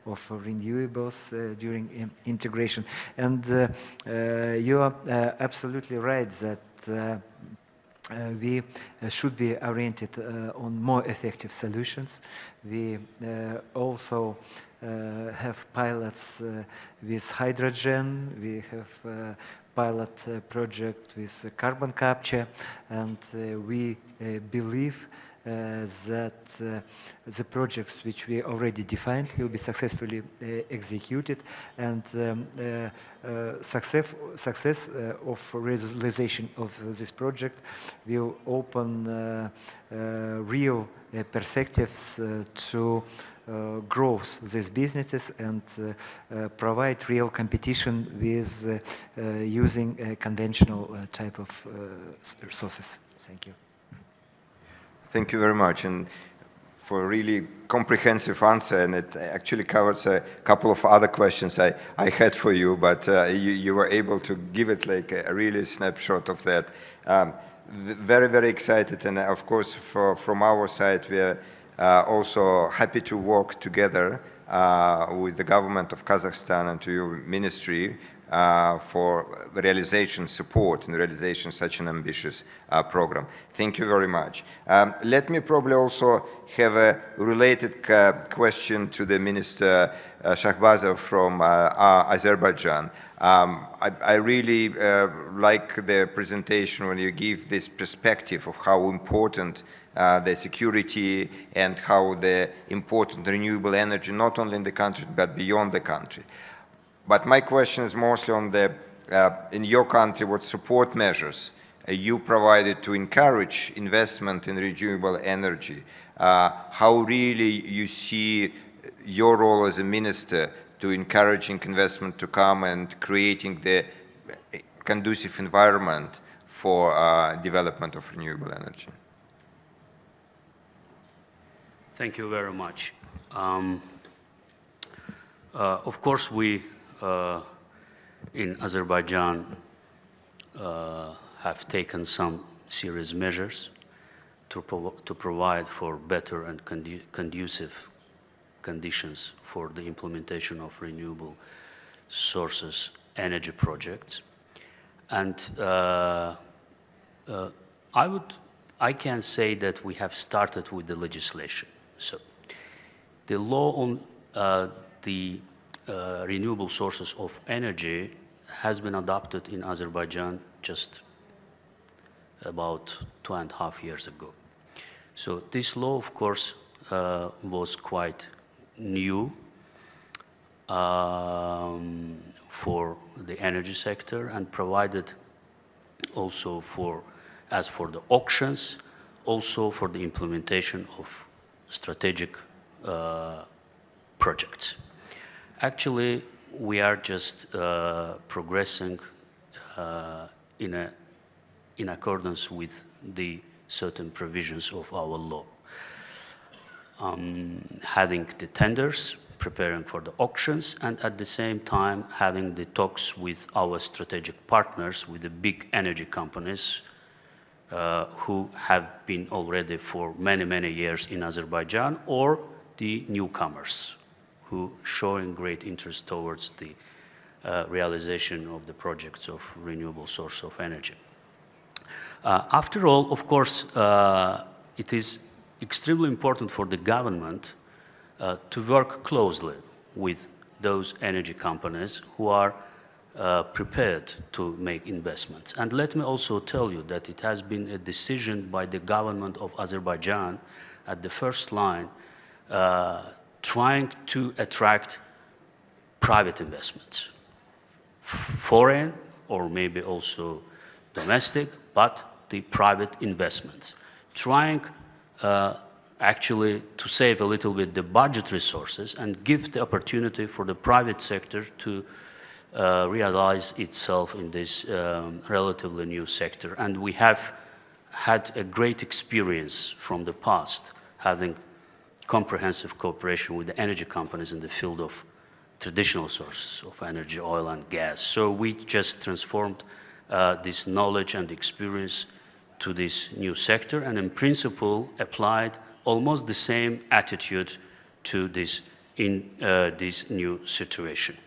of renewables during integration. And you are absolutely right that we should be oriented on more effective solutions. We also have pilots with hydrogen. We have pilot project with carbon capture, and we believe that the projects which we already defined will be successfully executed, and success of realization of this project will open real perspectives to growth these businesses and provide real competition with using a conventional type of resources. Thank you. Thank you very much, and for a really comprehensive answer, and it actually covers a couple of other questions I had for you, but you were able to give it like a really snapshot of that. Very, very excited, and of course from our side we are also happy to work together with the government of Kazakhstan and to your ministry for realization support and realization of such an ambitious program. Thank you very much. Let me probably also have a related question to the Minister Shahbazov from Azerbaijan. I really like the presentation when you give this perspective of how important the security and how the important renewable energy, not only in the country, but beyond the country. But my question is mostly on the, in your country, what support measures you provided to encourage investment in renewable energy? How really you see your role as a minister to encouraging investment to come and creating the conducive environment for development of renewable energy? Thank you very much. Of course, we in Azerbaijan have taken some serious measures to provide for better and conducive conditions for the implementation of renewable sources energy projects. And I can say that we have started with the legislation. So the law on the renewable sources of energy has been adopted in Azerbaijan just about 2.5 years ago. So this law, of course, was quite new for the energy sector and provided also for, as for the auctions, also for the implementation of strategic projects. Actually, we are just progressing in accordance with the certain provisions of our law. Having the tenders, preparing for the auctions, and at the same time having the talks with our strategic partners, with the big energy companies who have been already for many, many years in Azerbaijan, or the newcomers who showing great interest towards the realization of the projects of renewable source of energy. After all, of course, it is extremely important for the government to work closely with those energy companies who are prepared to make investments. And let me also tell you that it has been a decision by the government of Azerbaijan at the first line trying to attract private investments, foreign or maybe also domestic, but the private investments, trying actually to save a little bit the budget resources and give the opportunity for the private sector to realize itself in this relatively new sector. And we have had a great experience from the past, having comprehensive cooperation with the energy companies in the field of traditional sources of energy, oil and gas. So we just transformed this knowledge and experience to this new sector, and in principle applied almost the same attitude to this this new situation.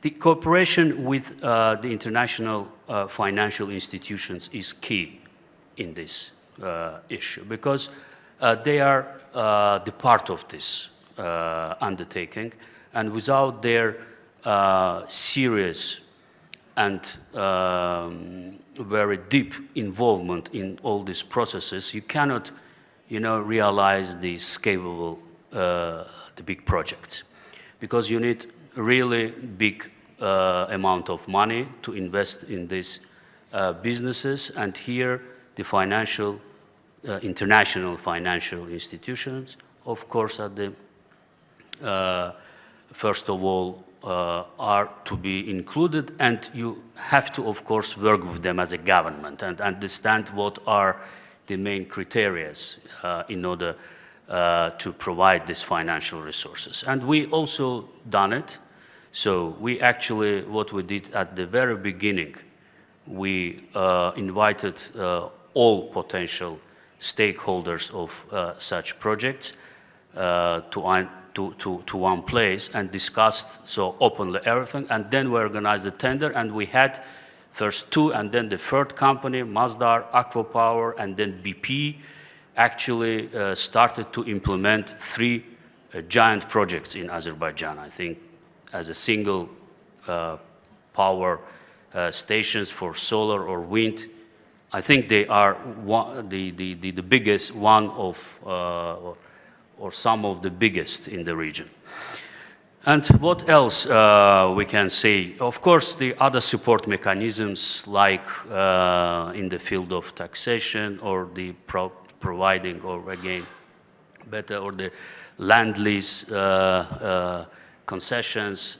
The cooperation with the international financial institutions is key in this issue, because they are the part of this undertaking, and without their serious and very deep involvement in all these processes, you cannot, realize the scalable, the big projects, because you need really big amount of money to invest in these businesses, and here the financial, international financial institutions, of course, are the first of all are to be included, and you have to, of course, work with them as a government and understand what are the main criteria in order to provide these financial resources. And we also done it. So we actually, what we did at the very beginning, we invited all potential stakeholders of such projects to to one place and discussed so openly everything, and then we organized the tender, and we had first two, and then the third company, Masdar, Aqua Power, and then BP, actually started to implement three giant projects in Azerbaijan, I think, as a single power stations for solar or wind. I think they are the biggest one of, or some of the biggest in the region. And what else we can say? Of course, the other support mechanisms like in the field of taxation or the providing, or again, better, or the land lease concessions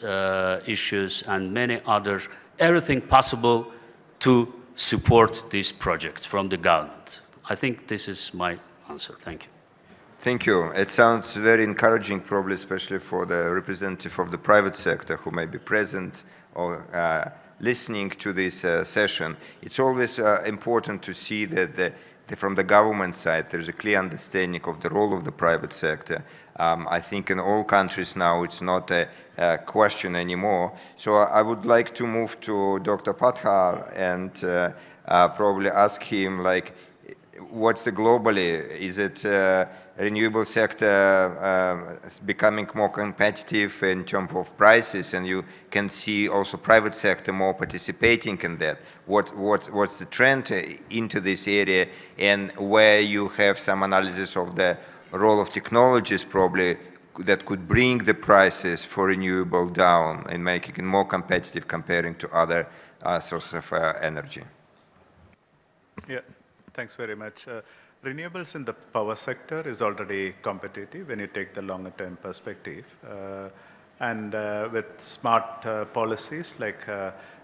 issues and many others, everything possible to support these projects from the government. I think this is my answer. Thank you. Thank you. It sounds very encouraging, probably especially for the representative of the private sector who may be present or listening to this session. It's always important to see that from the government side, there's a clear understanding of the role of the private sector. I think in all countries now, it's not a question anymore. So I would like to move to Dr. Pathar and probably ask him, like, what's the globally? Is it renewable sector becoming more competitive in terms of prices, and you can see also private sector more participating in that? What's the trend into this area, and where you have some analysis of the role of technologies probably that could bring the prices for renewable down and making it more competitive comparing to other sources of energy? Yeah, thanks very much. Renewables in the power sector is already competitive when you take the longer term perspective. And with smart policies like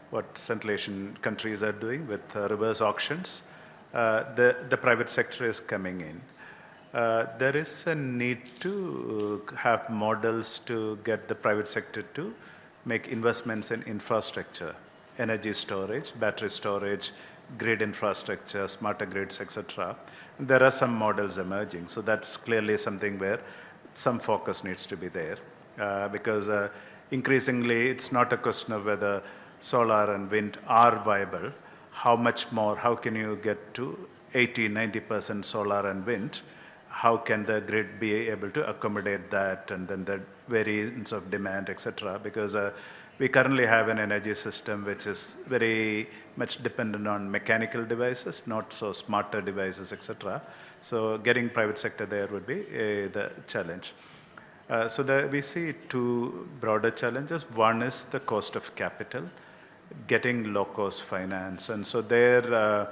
what Central Asian countries are doing with reverse auctions, the private sector is coming in. There is a need to have models to get the private sector to make investments in infrastructure, energy storage, battery storage, grid infrastructure, smarter grids, etc. There are some models emerging, so that's clearly something where some focus needs to be there, because increasingly it's not a question of whether solar and wind are viable. How much more, how can you get to 80–90% solar and wind? How can the grid be able to accommodate that, and then the variance of demand, etc. Because we currently have an energy system which is very much dependent on mechanical devices, not so smarter devices, etc. So getting private sector there would be the challenge. So we see two broader challenges. One is the cost of capital, getting low-cost finance. And so there,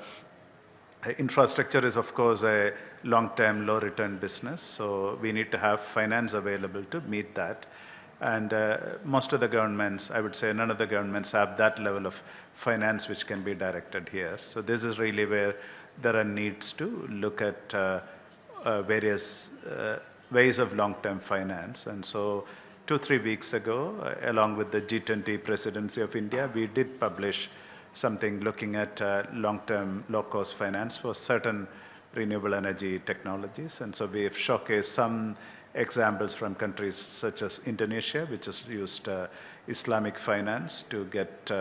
infrastructure is, of course, a long-term, low-return business. So we need to have finance available to meet that. And most of the governments, I would say none of the governments have that level of finance which can be directed here. So this is really where there are needs to look at various ways of long-term finance. And so 2–3 weeks ago, along with the G20 presidency of India, we did publish something looking at long-term, low-cost finance for certain renewable energy technologies. And so we have showcased some examples from countries such as Indonesia, which has used Islamic finance to get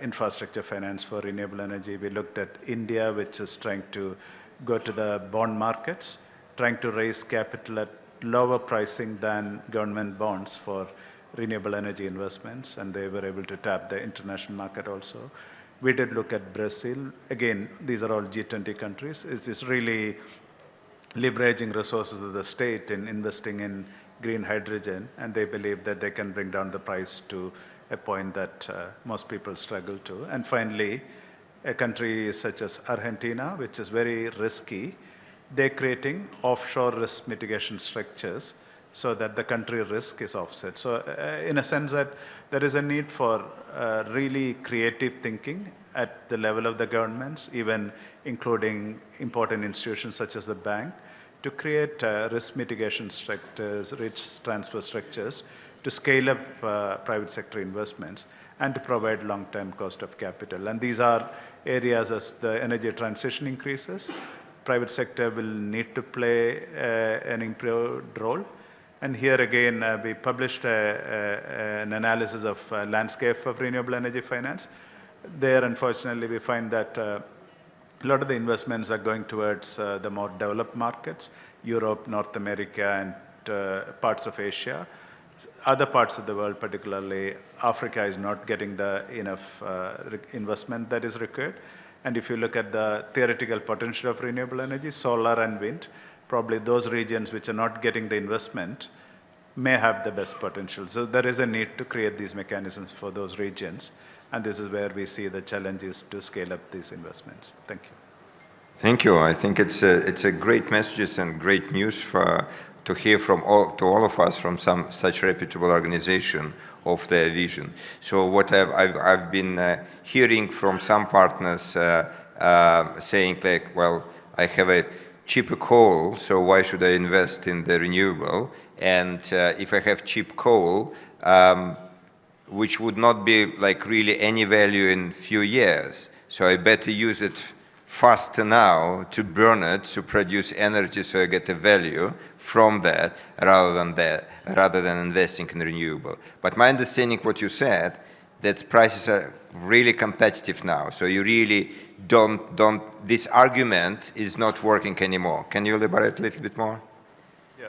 infrastructure finance for renewable energy. We looked at India, which is trying to go to the bond markets, trying to raise capital at lower pricing than government bonds for renewable energy investments, and they were able to tap the international market also. We did look at Brazil. Again, these are all G20 countries. It's really leveraging resources of the state in investing in green hydrogen, and they believe that they can bring down the price to a point that most people struggle to. And finally, a country such as Argentina, which is very risky, they're creating offshore risk mitigation structures so that the country risk is offset. So in a sense that there is a need for really creative thinking at the level of the governments, even including important institutions such as the bank, to create risk mitigation structures, risk transfer structures, to scale up private sector investments and to provide long-term cost of capital. And these are areas as the energy transition increases, private sector will need to play an improved role. And here again, we published an analysis of landscape of renewable energy finance. There, unfortunately, we find that a lot of the investments are going towards the more developed markets, Europe, North America, and parts of Asia. Other parts of the world, particularly Africa, is not getting the enough investment that is required. And if you look at the theoretical potential of renewable energy, solar and wind, probably those regions which are not getting the investment may have the best potential. So there is a need to create these mechanisms for those regions. And this is where we see the challenges to scale up these investments. Thank you. Thank you. I think it's a great messages and great news to hear from all of us from such reputable organization of their vision. So what I've been hearing from some partners saying like, well, I have a cheaper coal, so why should I invest in the renewable? And if I have cheap coal, which would not be like really any value in few years, so I better use it faster now to burn it, to produce energy so I get a value from that rather than investing in renewable. But my understanding what you said, that prices are really competitive now. So you really this argument is not working anymore. Can you elaborate a little bit more? Yeah.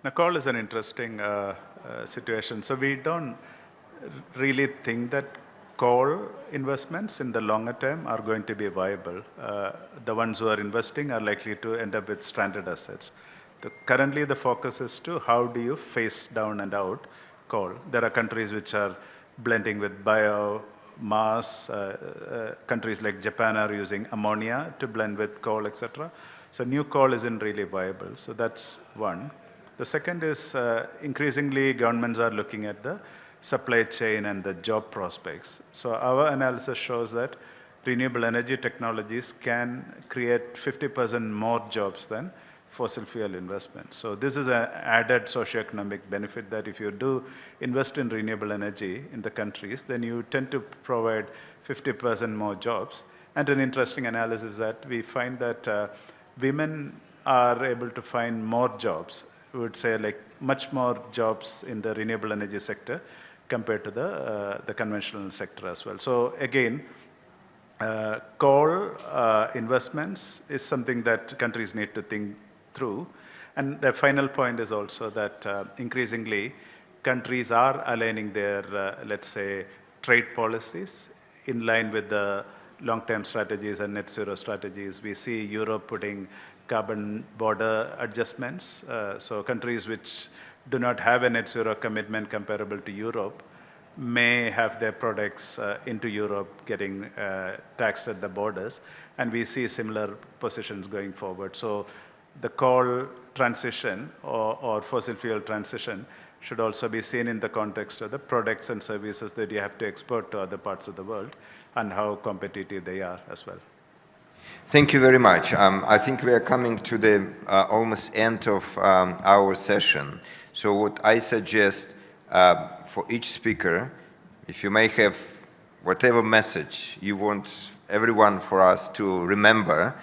Now, coal is an interesting situation. So we don't really think that coal investments in the longer term are going to be viable. The ones who are investing are likely to end up with stranded assets. Currently, the focus is to how do you phase down and out coal. There are countries which are blending with biomass. Countries like Japan are using ammonia to blend with coal, etc. So new coal isn't really viable. So that's one. The second is increasingly governments are looking at the supply chain and the job prospects. So our analysis shows that renewable energy technologies can create 50% more jobs than fossil fuel investments. So this is an added socioeconomic benefit that if you do invest in renewable energy in the countries, then you tend to provide 50% more jobs. And an interesting analysis is that we find that women are able to find more jobs. We would say like much more jobs in the renewable energy sector compared to the conventional sector as well. So again, coal investments is something that countries need to think through. And the final point is also that increasingly countries are aligning their, let's say, trade policies in line with the long-term strategies and net zero strategies. We see Europe putting carbon border adjustments. So countries which do not have a net zero commitment comparable to Europe may have their products into Europe getting taxed at the borders. And we see similar positions going forward. So the coal transition or fossil fuel transition should also be seen in the context of the products and services that you have to export to other parts of the world and how competitive they are as well. Thank you very much. I think we are coming to the almost end of our session. So what I suggest for each speaker, if you may have whatever message you want everyone for us to remember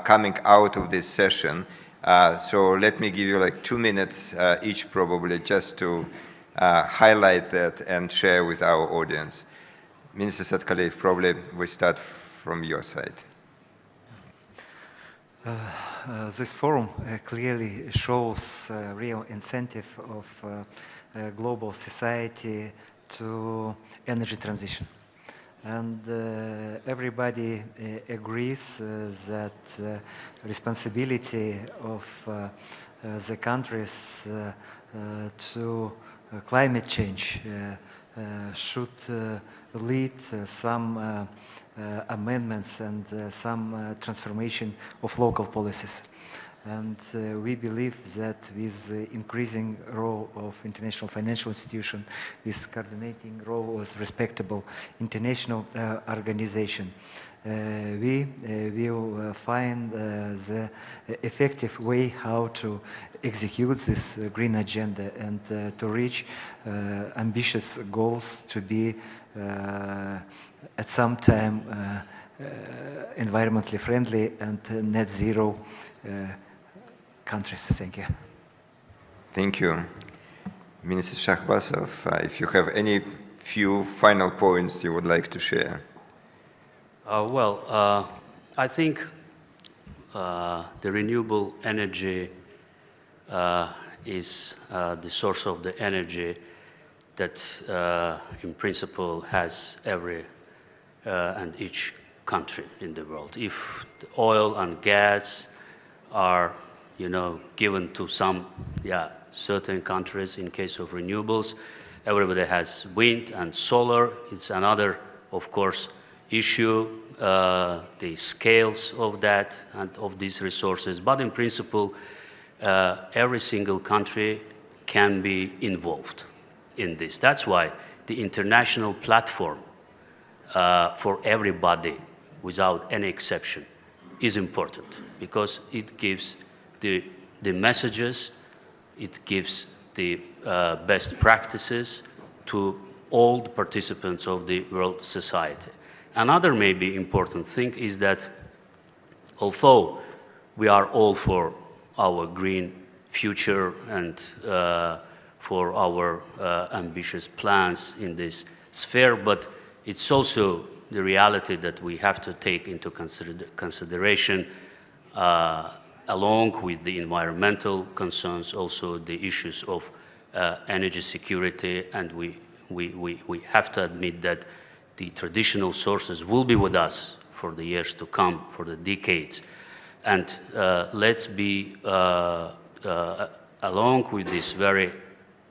coming out of this session. So let me give you like 2 minutes each probably just to highlight that and share with our audience. Minister Satkalev, probably we start from your side. This forum clearly shows real incentive of global society to energy transition. And everybody agrees that responsibility of the countries to climate change should lead some amendments and some transformation of local policies. And we believe that with the increasing role of international financial institutions, with coordinating role of respectable international organization, we will find the effective way how to execute this green agenda and to reach ambitious goals to be at some time environmentally friendly and net zero countries. Thank you. Thank you. Minister Shahbazov, if you have any few final points you would like to share. I think the renewable energy is the source of the energy that in principle has every and each country in the world. If the oil and gas are, given to some, certain countries in case of renewables, everybody has wind and solar. It's another, of course, issue, the scales of that and of these resources. But in principle, every single country can be involved in this. That's why the international platform for everybody, without any exception, is important, because it gives the messages, it gives the best practices to all the participants of the world society. Another maybe important thing is that although we are all for our green future and for our ambitious plans in this sphere, but it's also the reality that we have to take into consideration along with the environmental concerns, also the issues of energy security, and we have to admit that the traditional sources will be with us for the years to come, for the decades. And let's be, along with this very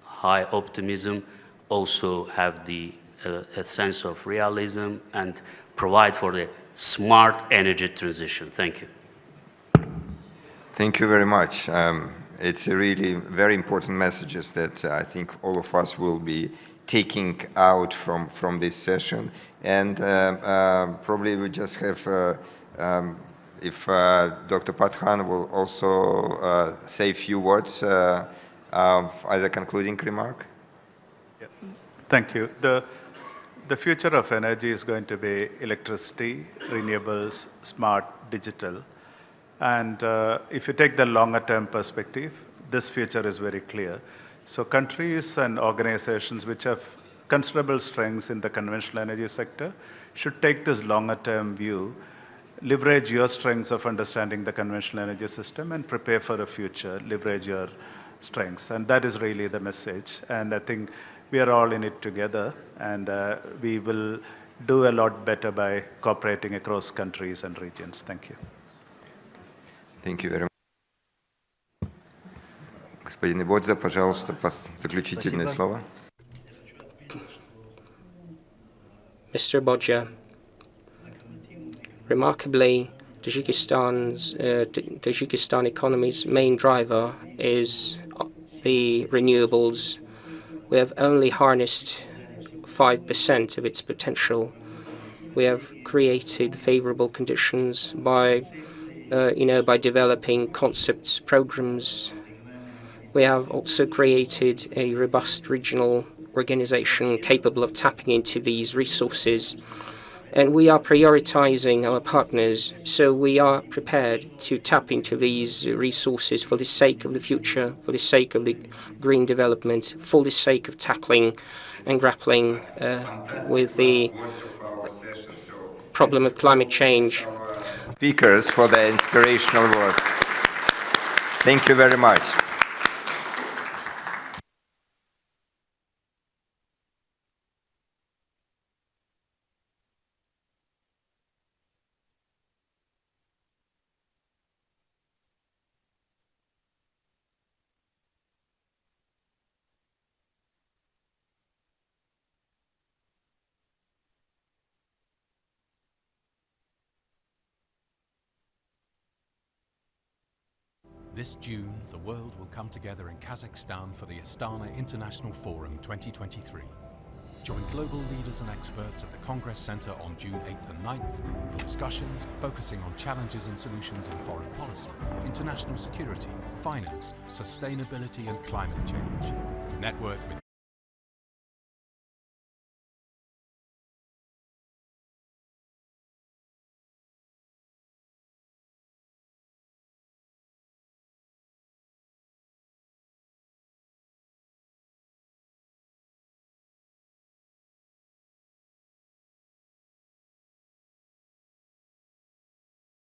high optimism, also have a sense of realism and provide for the smart energy transition. Thank you. Thank you very much. It's a really very important messages that I think all of us will be taking out from this session. And probably we just have, if Dr. Pathan will also say a few words as a concluding remark. Yeah. Thank you. The future of energy is going to be electricity, renewables, smart, digital. And if you take the longer term perspective, this future is very clear. So countries and organizations which have considerable strengths in the conventional energy sector should take this longer term view, leverage your strengths of understanding the conventional energy system and prepare for the future, leverage your strengths. And that is really the message. And I think we are all in it together, and we will do a lot better by cooperating across countries and regions. Thank you. Thank you very much. Господин Ибодза, пожалуйста, заключительное слово. Mr. Bodja, remarkably, Tajikistan economy's main driver is the renewables. We have only harnessed 5% of its potential. We have created favorable conditions by developing concepts, programs. We have also created a robust regional organization capable of tapping into these resources. And we are prioritizing our partners, so we are prepared to tap into these resources for the sake of the future, for the sake of the green development, for the sake of tackling and grappling with the problem of climate change. Speakers for their inspirational words. Thank you very much. This June, the world will come together in Kazakhstan for the Astana International Forum 2023. Join global leaders and experts at the Congress Center on June 8th and 9th for discussions focusing on challenges and solutions in foreign policy, international security, finance, sustainability and climate change. Network with